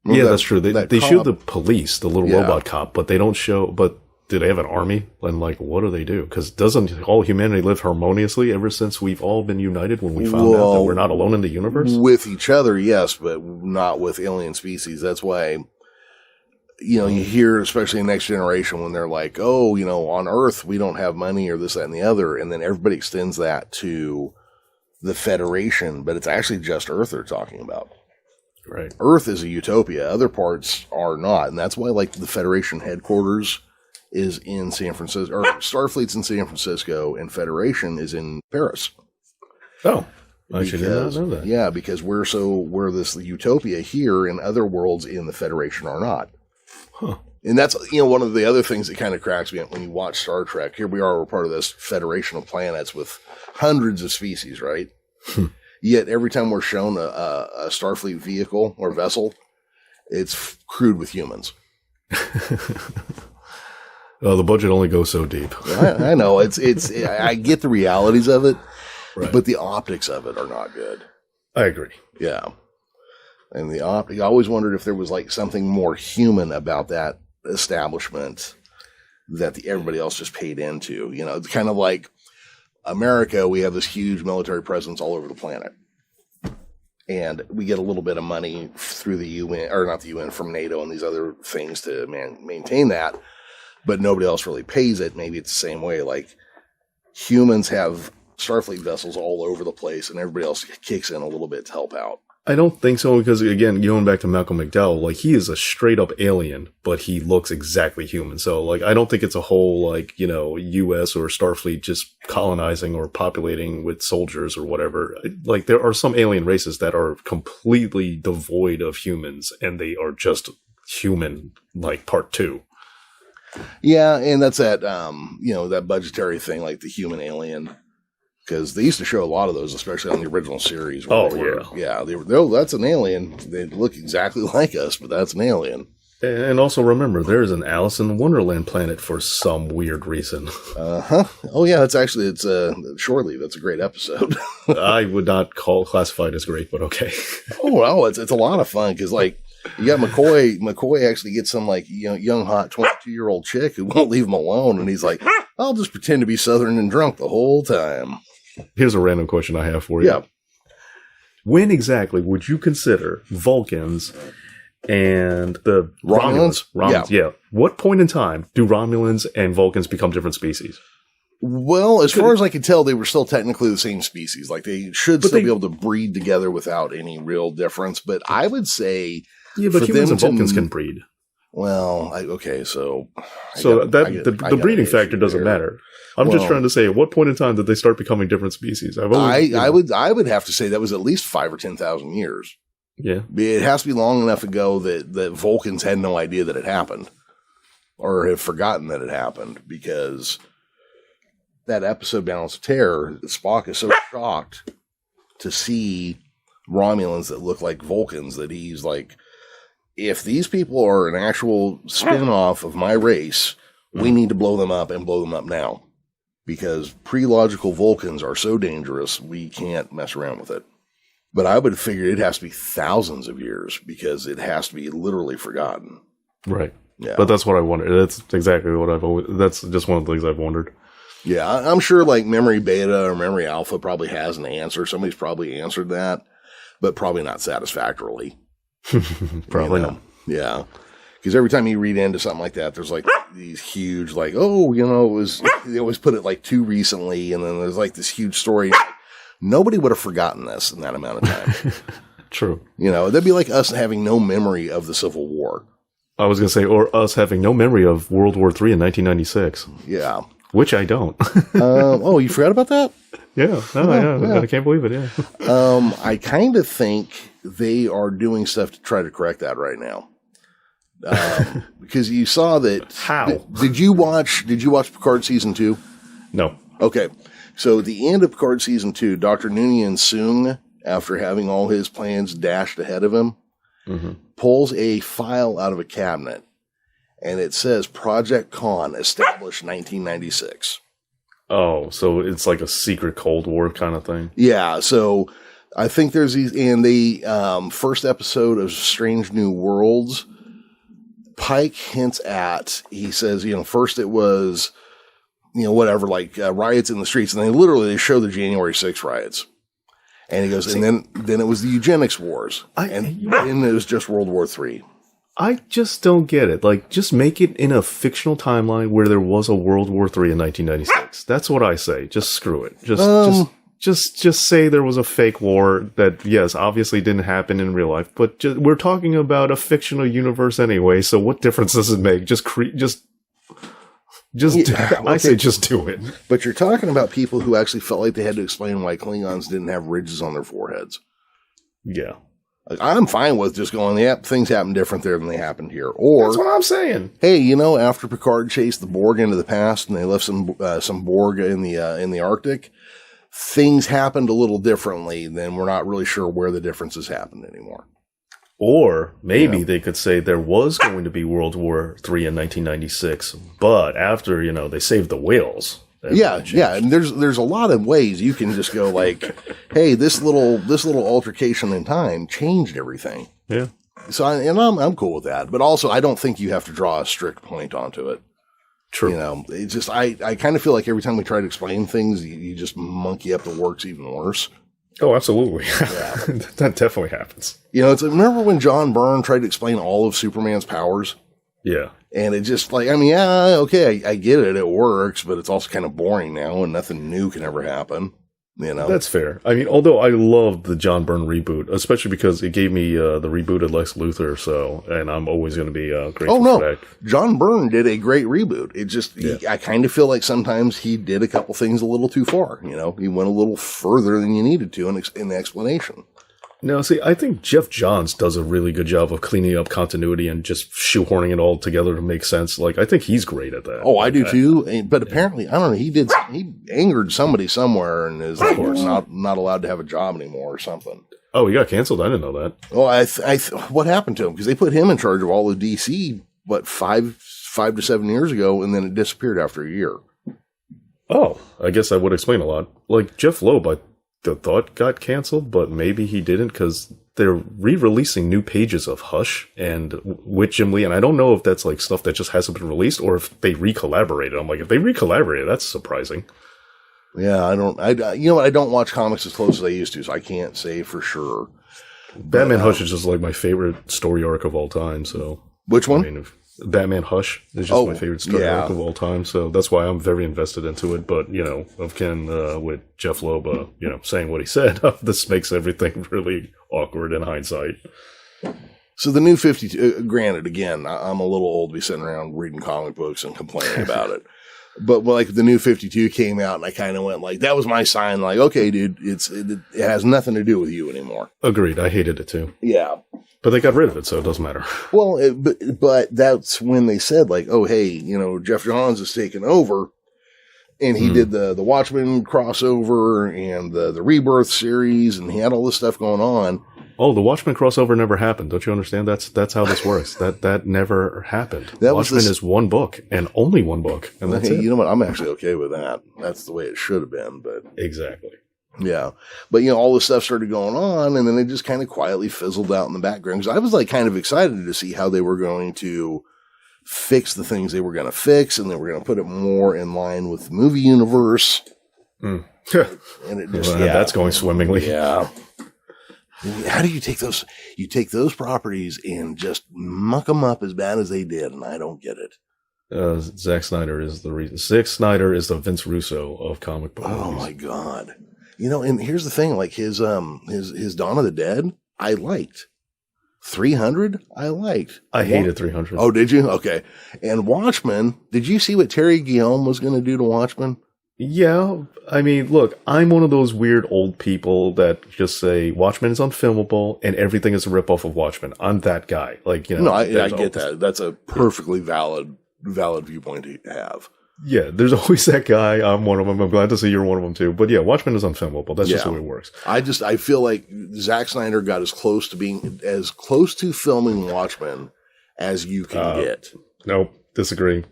Yeah, that's true. They show the police, the little robot cop, but they don't show, but do they have an army? And what do they do? Because doesn't all humanity live harmoniously ever since we've all been united when we found out that we're not alone in the universe? With each other, yes, but not with alien species. That's why, you hear, especially in Next Generation, when they're like, oh, on Earth, we don't have money or this, that, and the other. And then everybody extends that to the Federation, but it's actually just Earth they're talking about. Right. Earth is a utopia. Other parts are not. And that's why, the Federation headquarters is in San Francisco, or Starfleet's in San Francisco, and Federation is in Paris. Oh, I should not know that. Yeah, because we're this utopia here, and other worlds in the Federation are not. Huh. And that's, one of the other things that kind of cracks me up when you watch Star Trek. Here we are, we're part of this Federation of planets with hundreds of species, right? Yet every time we're shown a Starfleet vehicle or vessel, it's crewed with humans. Oh, the budget only goes so deep. I know. I get the realities of it, right, but the optics of it are not good. I agree. Yeah. And I always wondered if there was something more human about that establishment that everybody else just paid into. It's kind of like America, we have this huge military presence all over the planet. And we get a little bit of money through the UN, or not the UN, from NATO and these other things to maintain that. But nobody else really pays it. Maybe it's the same way. Humans have Starfleet vessels all over the place, and everybody else kicks in a little bit to help out. I don't think so, because, again, going back to Malcolm McDowell, he is a straight-up alien, but he looks exactly human. So, I don't think it's a whole, U.S. or Starfleet just colonizing or populating with soldiers or whatever. There are some alien races that are completely devoid of humans, and they are just human, part 2. Yeah, and that's that, that budgetary thing, the human alien. Because they used to show a lot of those, especially on the original series. Yeah, that's an alien. They look exactly like us, but that's an alien. And also remember, there's an Alice in Wonderland planet for some weird reason. Uh-huh. Oh, yeah, it's Shore Leave. That's a great episode. I would not classify it as great, but okay. Oh, well, it's a lot of fun, because, you got McCoy. McCoy actually gets some, young, hot 22-year-old chick who won't leave him alone, and he's like, I'll just pretend to be Southern and drunk the whole time. Here's a random question I have for you. Yeah. When exactly would you consider Vulcans and the Romulans? Yeah. What point in time do Romulans and Vulcans become different species? Well, as far as I can tell, they were still technically the same species. They should still be able to breed together without any real difference. But I would say... Yeah, but humans and Vulcans can breed. Well, okay, so... the breeding factor doesn't matter. I'm just trying to say, at what point in time did they start becoming different species? I would have to say that was at least 5,000 or 10,000 years. Yeah. It has to be long enough ago that Vulcans had no idea that it happened, or have forgotten that it happened, because that episode, Balance of Terror, Spock is so shocked to see Romulans that look like Vulcans that he's like, if these people are an actual spin-off of my race, we need to blow them up and blow them up now. Because pre-logical Vulcans are so dangerous, we can't mess around with it. But I would figure it has to be thousands of years, because it has to be literally forgotten. Right. Yeah. But that's what I wondered. That's exactly what that's just one of the things I've wondered. Yeah, I'm sure Memory Beta or Memory Alpha probably has an answer. Somebody's probably answered that, but probably not satisfactorily. Probably not. Yeah. Because every time you read into something like that, there's these huge, they always put it too recently, and then there's this huge story. Nobody would have forgotten this in that amount of time. True. That'd be like us having no memory of the Civil War. I was going to say, or us having no memory of World War III in 1996. Yeah. Which I don't. Oh, you forgot about that? Yeah. Yeah. I can't believe it, yeah. I kind of think they are doing stuff to try to correct that right now. Because you saw that. How? Did you watch Picard season 2? No. Okay. So at the end of Picard season 2, Dr. Noonien Soong, after having all his plans dashed ahead of him, pulls a file out of a cabinet, and it says Project Khan, established 1996. Oh, so it's like a secret Cold War kind of thing? Yeah, so I think there's these, in the first episode of Strange New Worlds, Pike hints at, he says, first it was, whatever, like riots in the streets, and they show the January 6th riots. And he goes, and then it was the eugenics wars, and then it was just World War III. I just don't get it. Like, just make it in a fictional timeline where there was a World War III in 1996. That's what I say. Just screw it. Just say there was a fake war that, yes, obviously didn't happen in real life, but we're talking about a fictional universe anyway. So what difference does it make? I say just do it. But you're talking about people who actually felt like they had to explain why Klingons didn't have ridges on their foreheads. Yeah. Like, I'm fine with just going, things happen different there than they happened here. Or that's what I'm saying. Hey, after Picard chased the Borg into the past and they left some Borg in the Arctic, things happened a little differently. Then we're not really sure where the differences happened anymore. Or maybe they could say there was going to be World War III in 1996, but after, they saved the whales. Yeah. And there's a lot of ways you can just go like, hey, this little altercation in time changed everything. Yeah. So I'm cool with that. But also, I don't think you have to draw a strict point onto it. True. It's just, I kind of feel like every time we try to explain things, you just monkey up the works even worse. Oh, absolutely. Yeah. That definitely happens. Remember when John Byrne tried to explain all of Superman's powers? Yeah. And it just okay, I get it. It works, but it's also kind of boring now and nothing new can ever happen. That's fair. I mean, although I loved the John Byrne reboot, especially because it gave me the rebooted Lex Luthor, and I'm always going to be grateful for that. John Byrne did a great reboot. It just, I kind of feel like sometimes he did a couple things a little too far. He went a little further than you needed to in the explanation. No, see, I think Jeff Johns does a really good job of cleaning up continuity and just shoehorning it all together to make sense. Like, I think he's great at that. Oh, I do too. But apparently, I don't know, he angered somebody somewhere and is not allowed to have a job anymore or something. Oh, he got canceled? I didn't know that. Well, what happened to him? Because they put him in charge of all of DC, 5 to 7 years ago, and then it disappeared after a year. Oh, I guess that would explain a lot. Like, Jeff Loeb, I thought got canceled, but maybe he didn't because they're re-releasing new pages of Hush and with Jim Lee, and I don't know if that's like stuff that just hasn't been released or if they re-collaborated. I'm like, if they re-collaborated, that's surprising. Yeah, I don't watch comics as close as I used to, so I can't say for sure. Batman Hush is just like my favorite story arc of all time. So which one? I mean, Batman Hush is just my favorite story arc of all time, so that's why I'm very invested into it. But, again, with Jeff Loeb, saying what he said, this makes everything really awkward in hindsight. So the new 52, granted, again, I'm a little old to be sitting around reading comic books and complaining about it. But like the new 52 came out and I kind of went like, that was my sign. Like, okay, dude, it has nothing to do with you anymore. Agreed. I hated it too. Yeah. But they got rid of it, so it doesn't matter. Well, but that's when they said like, oh, hey, Jeff Johns is taking over. And he did the Watchmen crossover and the Rebirth series, and he had all this stuff going on. Oh, the Watchmen crossover never happened. Don't you understand? That's how this works. That never happened. Watchmen is one book and only one book, and that's it. You know what? I'm actually okay with that. That's the way it should have been. But exactly. Yeah. But, all this stuff started going on, and then it just kind of quietly fizzled out in the background. Because I was like kind of excited to see how they were going to fix the things they were going to fix, and they were going to put it more in line with the movie universe. And it just, that's going swimmingly. Yeah. How do you take those? You take those properties and just muck them up as bad as they did, and I don't get it. Zack Snyder is the reason. Zack Snyder is the Vince Russo of comic book movies. Oh my God. And here's the thing, like his Dawn of the Dead, I liked. 300, I liked. I hated 300. Oh, did you? Okay. And Watchmen, did you see what Terry Guillaume was going to do to Watchmen? Yeah, I mean, look, I'm one of those weird old people that just say Watchmen is unfilmable and everything is a ripoff of Watchmen. I'm that guy. Like, you know. No, I get that. That's a perfectly valid viewpoint to have. Yeah, there's always that guy. I'm one of them. I'm glad to see you're one of them too. But yeah, Watchmen is unfilmable. That's just the way it works. I feel like Zack Snyder got as close to filming Watchmen as you can get. Nope, disagree.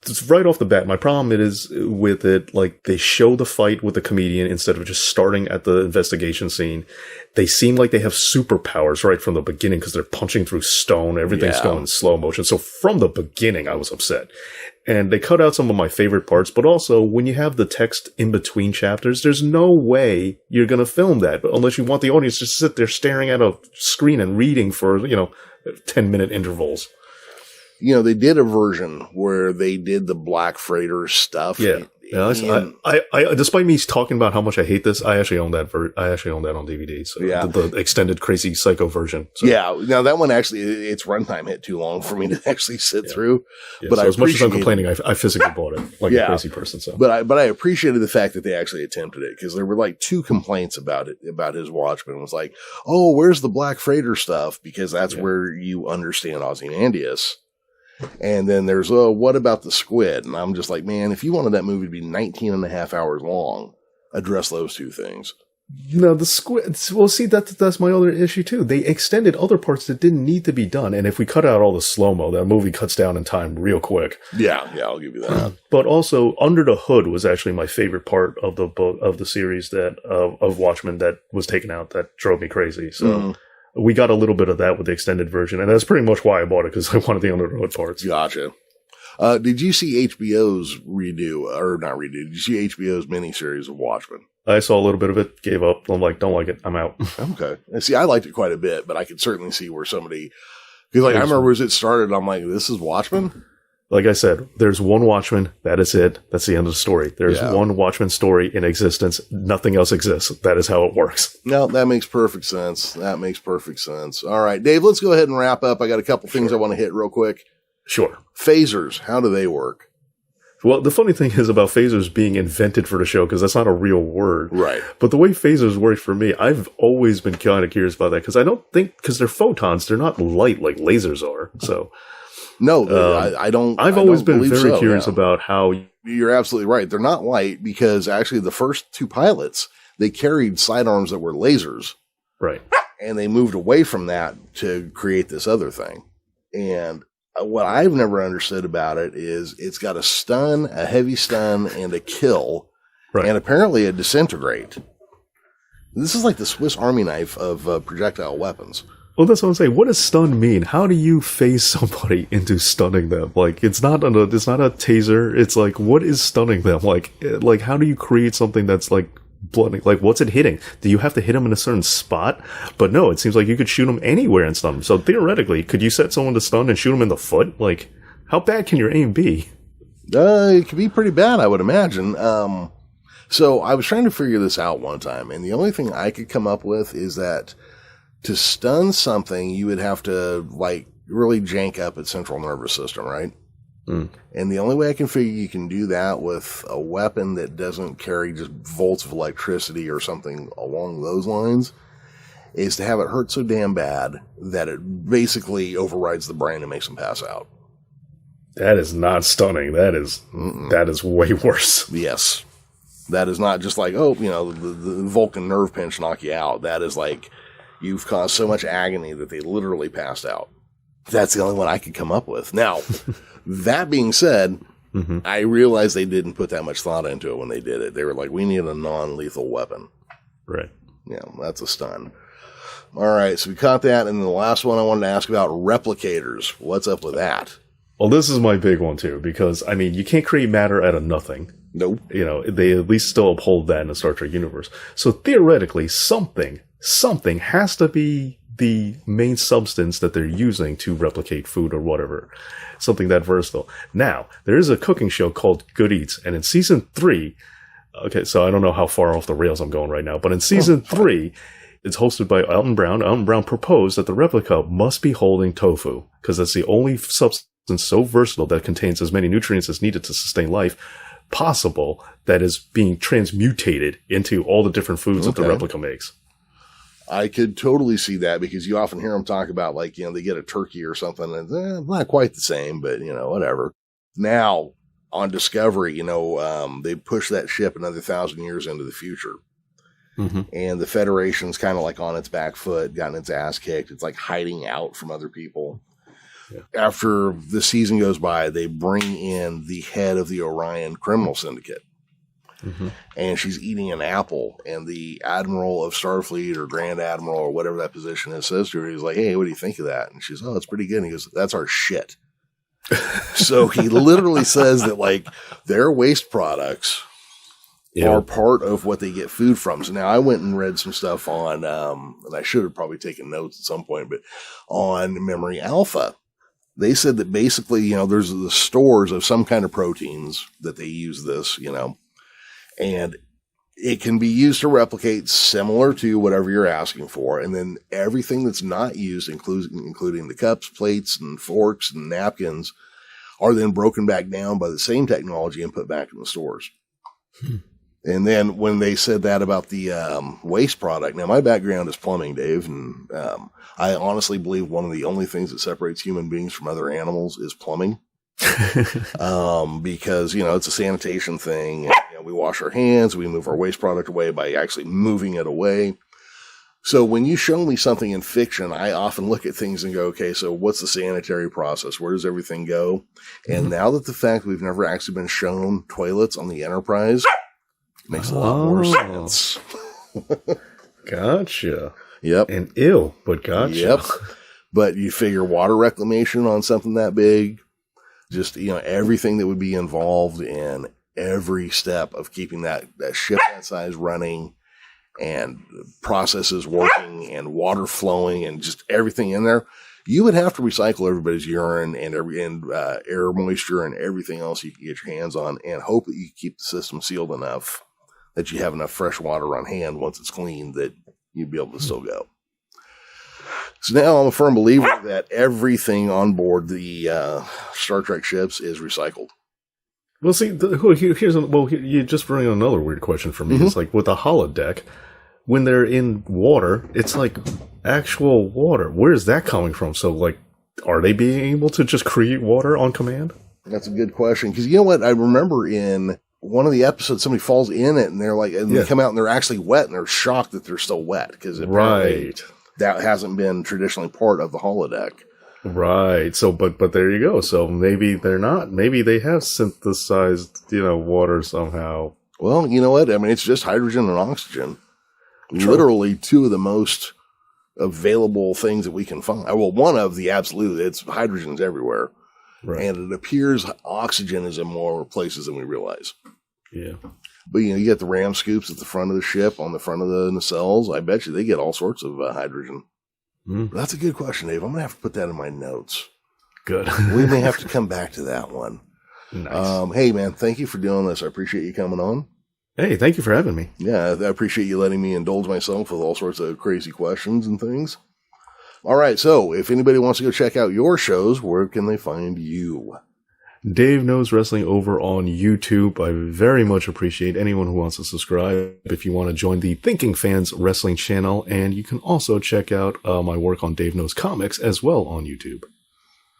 Just right off the bat, my problem is with it, like, they show the fight with the comedian instead of just starting at the investigation scene. They seem like they have superpowers right from the beginning because they're punching through stone. Everything's going in slow motion. So from the beginning, I was upset. And they cut out some of my favorite parts, but also when you have the text in between chapters, there's no way you're going to film that unless you want the audience to sit there staring at a screen and reading for, 10-minute intervals. You know, they did a version where they did the Black Freighter stuff. Yeah. I despite me talking about how much I hate this, I actually own that. I actually own that on DVD. So the extended Crazy Psycho version. So. Yeah. Now that one actually, its runtime hit too long for me to actually sit through. Yeah, but so as much as I'm complaining, I physically bought it like a crazy person. So, but I appreciated the fact that they actually attempted it because there were like 2 complaints about it, about his Watchmen. It was like, oh, where's the Black Freighter stuff? Because that's where you understand Ozymandias. And then there's, what about the squid? And I'm just like, man, if you wanted that movie to be 19 and a half hours long, address those 2 things. No, the squid, well, see, that's my other issue too. They extended other parts that didn't need to be done. And if we cut out all the slow-mo, that movie cuts down in time real quick. Yeah, I'll give you that. But also, Under the Hood was actually my favorite part of the series of Watchmen that was taken out that drove me crazy. So. We got a little bit of that with the extended version, and that's pretty much why I bought it, because I wanted the Under the Hood parts. Gotcha. Did you see HBO's did you see HBO's miniseries of Watchmen? I saw a little bit of it, gave up. I'm like, don't like it. I'm out. Okay. And see, I liked it quite a bit, but I could certainly see where somebody, because I remember as it started, I'm like, this is Watchmen? Like I said, there's one Watchman. That is it. That's the end of the story. There's one Watchman story in existence. Nothing else exists. That is how it works. No, that makes perfect sense. All right, Dave, let's go ahead and wrap up. I got a couple things I want to hit real quick. Sure. Phasers, how do they work? Well, the funny thing is about phasers being invented for the show, because that's not a real word. Right. But the way phasers work for me, I've always been kind of curious about that, because they're photons. They're not light like lasers are. So... No, I don't. I've always been very curious about how. You're absolutely right. They're not light because actually the first 2 pilots, they carried sidearms that were lasers. Right. And they moved away from that to create this other thing. And what I've never understood about it is it's got a stun, a heavy stun, and a kill. Right. And apparently a disintegrate. This is like the Swiss Army knife of projectile weapons. Well, that's what I'm saying. What does stun mean? How do you phase somebody into stunning them? Like, it's not a taser. It's like, what is stunning them? Like, how do you create something that's like blooding? Like, what's it hitting? Do you have to hit them in a certain spot? But no, it seems like you could shoot them anywhere and stun them. So theoretically, could you set someone to stun and shoot them in the foot? Like, how bad can your aim be? It could be pretty bad, I would imagine. So I was trying to figure this out one time, and the only thing I could come up with is that to stun something, you would have to, like, really jank up its central nervous system, right? Mm. And the only way I can figure you can do that with a weapon that doesn't carry just volts of electricity or something along those lines is to have it hurt so damn bad that it basically overrides the brain and makes them pass out. That is not stunning. That is way worse. Yes. That is not just like, the Vulcan nerve pinch knock you out. That is like... You've caused so much agony that they literally passed out. That's the only one I could come up with. Now, that being said, I realized they didn't put that much thought into it when they did it. They were like, we need a non-lethal weapon. Right. Yeah, that's a stun. All right, so we caught that. And then the last one I wanted to ask about, replicators. What's up with that? Well, this is my big one, too, because, I mean, you can't create matter out of nothing. Nope. They at least still uphold that in the Star Trek universe. So theoretically, something has to be the main substance that they're using to replicate food or whatever. Something that versatile. Now, there is a cooking show called Good Eats, and in season 3, okay, so I don't know how far off the rails I'm going right now, but in season 3, it's hosted by Alton Brown. Alton Brown proposed that the replica must be holding tofu, because that's the only substance so versatile that contains as many nutrients as needed to sustain life. possible that is being transmutated into all the different foods that the replica makes. I could totally see that, because you often hear them talk about, like, they get a turkey or something, and not quite the same, but, whatever. Now, on Discovery, they push that ship another 1,000 years into the future. Mm-hmm. And the Federation's kind of like on its back foot, gotten its ass kicked. It's like hiding out from other people. Yeah. After the season goes by, they bring in the head of the Orion criminal syndicate. Mm-hmm. And she's eating an apple, and the Admiral of Starfleet, or Grand Admiral, or whatever that position is, says to her, he's like, "Hey, what do you think of that?" And she's, "Oh, it's pretty good." And he goes, "That's our shit." So he literally says that, like, their waste products are part of what they get food from. So now I went and read some stuff on, and I should have probably taken notes at some point, but on Memory Alpha, they said that basically, there's the stores of some kind of proteins that they use this, and it can be used to replicate similar to whatever you're asking for. And then everything that's not used, including the cups, plates, and forks, and napkins, are then broken back down by the same technology and put back in the stores. And then when they said that about the waste product, now my background is plumbing, Dave, and I honestly believe one of the only things that separates human beings from other animals is plumbing. Because, it's a sanitation thing. And, we wash our hands, we move our waste product away by actually moving it away. So when you show me something in fiction, I often look at things and go, okay, so what's the sanitary process? Where does everything go? And now that the fact we've never actually been shown toilets on the Enterprise makes a lot more sense. Gotcha. Yep. And ew, but gotcha. Yep. But you figure water reclamation on something that big, just, everything that would be involved in every step of keeping that ship that size running, and processes working, and water flowing, and just everything in there. You would have to recycle everybody's urine and air moisture and everything else you can get your hands on, and hope that you keep the system sealed enough that you have enough fresh water on hand once it's clean that you'd be able to still go. So now I'm a firm believer that everything on board the Star Trek ships is recycled. Well, see, you just bring on another weird question for me. Mm-hmm. It's like with a holodeck, when they're in water, it's like actual water. Where is that coming from? So, like, are they being able to just create water on command? That's a good question. Because you know what? I remember in one of the episodes, somebody falls in it, and they're like, and they come out and they're actually wet, and they're shocked that they're still wet, because that hasn't been traditionally part of the holodeck. Right. So, but there you go. So maybe they're not. Maybe they have synthesized, water somehow. Well, you know what? I mean, it's just hydrogen and oxygen. True. Literally two of the most available things that we can find. Well, one of the absolute, it's hydrogen's everywhere. Right. And it appears oxygen is in more places than we realize. Yeah. But, you get the ram scoops at the front of the ship, on the front of the nacelles. I bet you they get all sorts of hydrogen. Mm. That's a good question, Dave. I'm going to have to put that in my notes. Good. We may have to come back to that one. Nice. Hey, man, thank you for doing this. I appreciate you coming on. Hey, thank you for having me. Yeah, I appreciate you letting me indulge myself with all sorts of crazy questions and things. All right, so if anybody wants to go check out your shows, where can they find you? Dave Knows Wrestling over on YouTube. I very much appreciate anyone who wants to subscribe if you want to join the Thinking Fans Wrestling channel. And you can also check out my work on Dave Knows Comics as well on YouTube.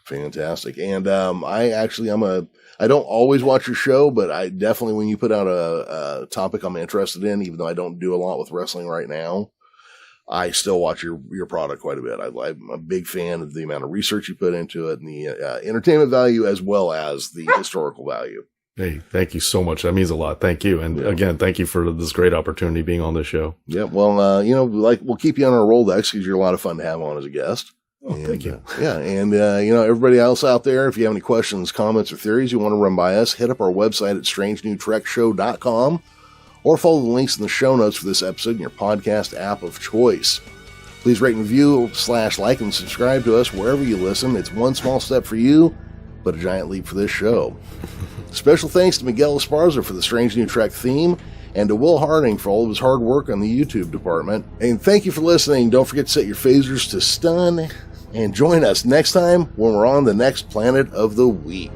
Fantastic. And I don't always watch your show, but I definitely, when you put out a topic I'm interested in, even though I don't do a lot with wrestling right now, I still watch your product quite a bit. I'm a big fan of the amount of research you put into it, and the entertainment value as well as the historical value. Hey, thank you so much. That means a lot. Thank you. And again, thank you for this great opportunity being on this show. Yeah. Well, we'll keep you on our Rolodex because you're a lot of fun to have on as a guest. Oh, thank you. And everybody else out there, if you have any questions, comments, or theories you want to run by us, hit up our website at strangenewtrekshow.com. or follow the links in the show notes for this episode in your podcast app of choice. Please rate and review / like and subscribe to us wherever you listen. It's one small step for you, but a giant leap for this show. Special thanks to Miguel Esparza for the Strange New Trek theme, and to Will Harding for all of his hard work on the YouTube department. And thank you for listening. Don't forget to set your phasers to stun, and join us next time when we're on the next Planet of the Week.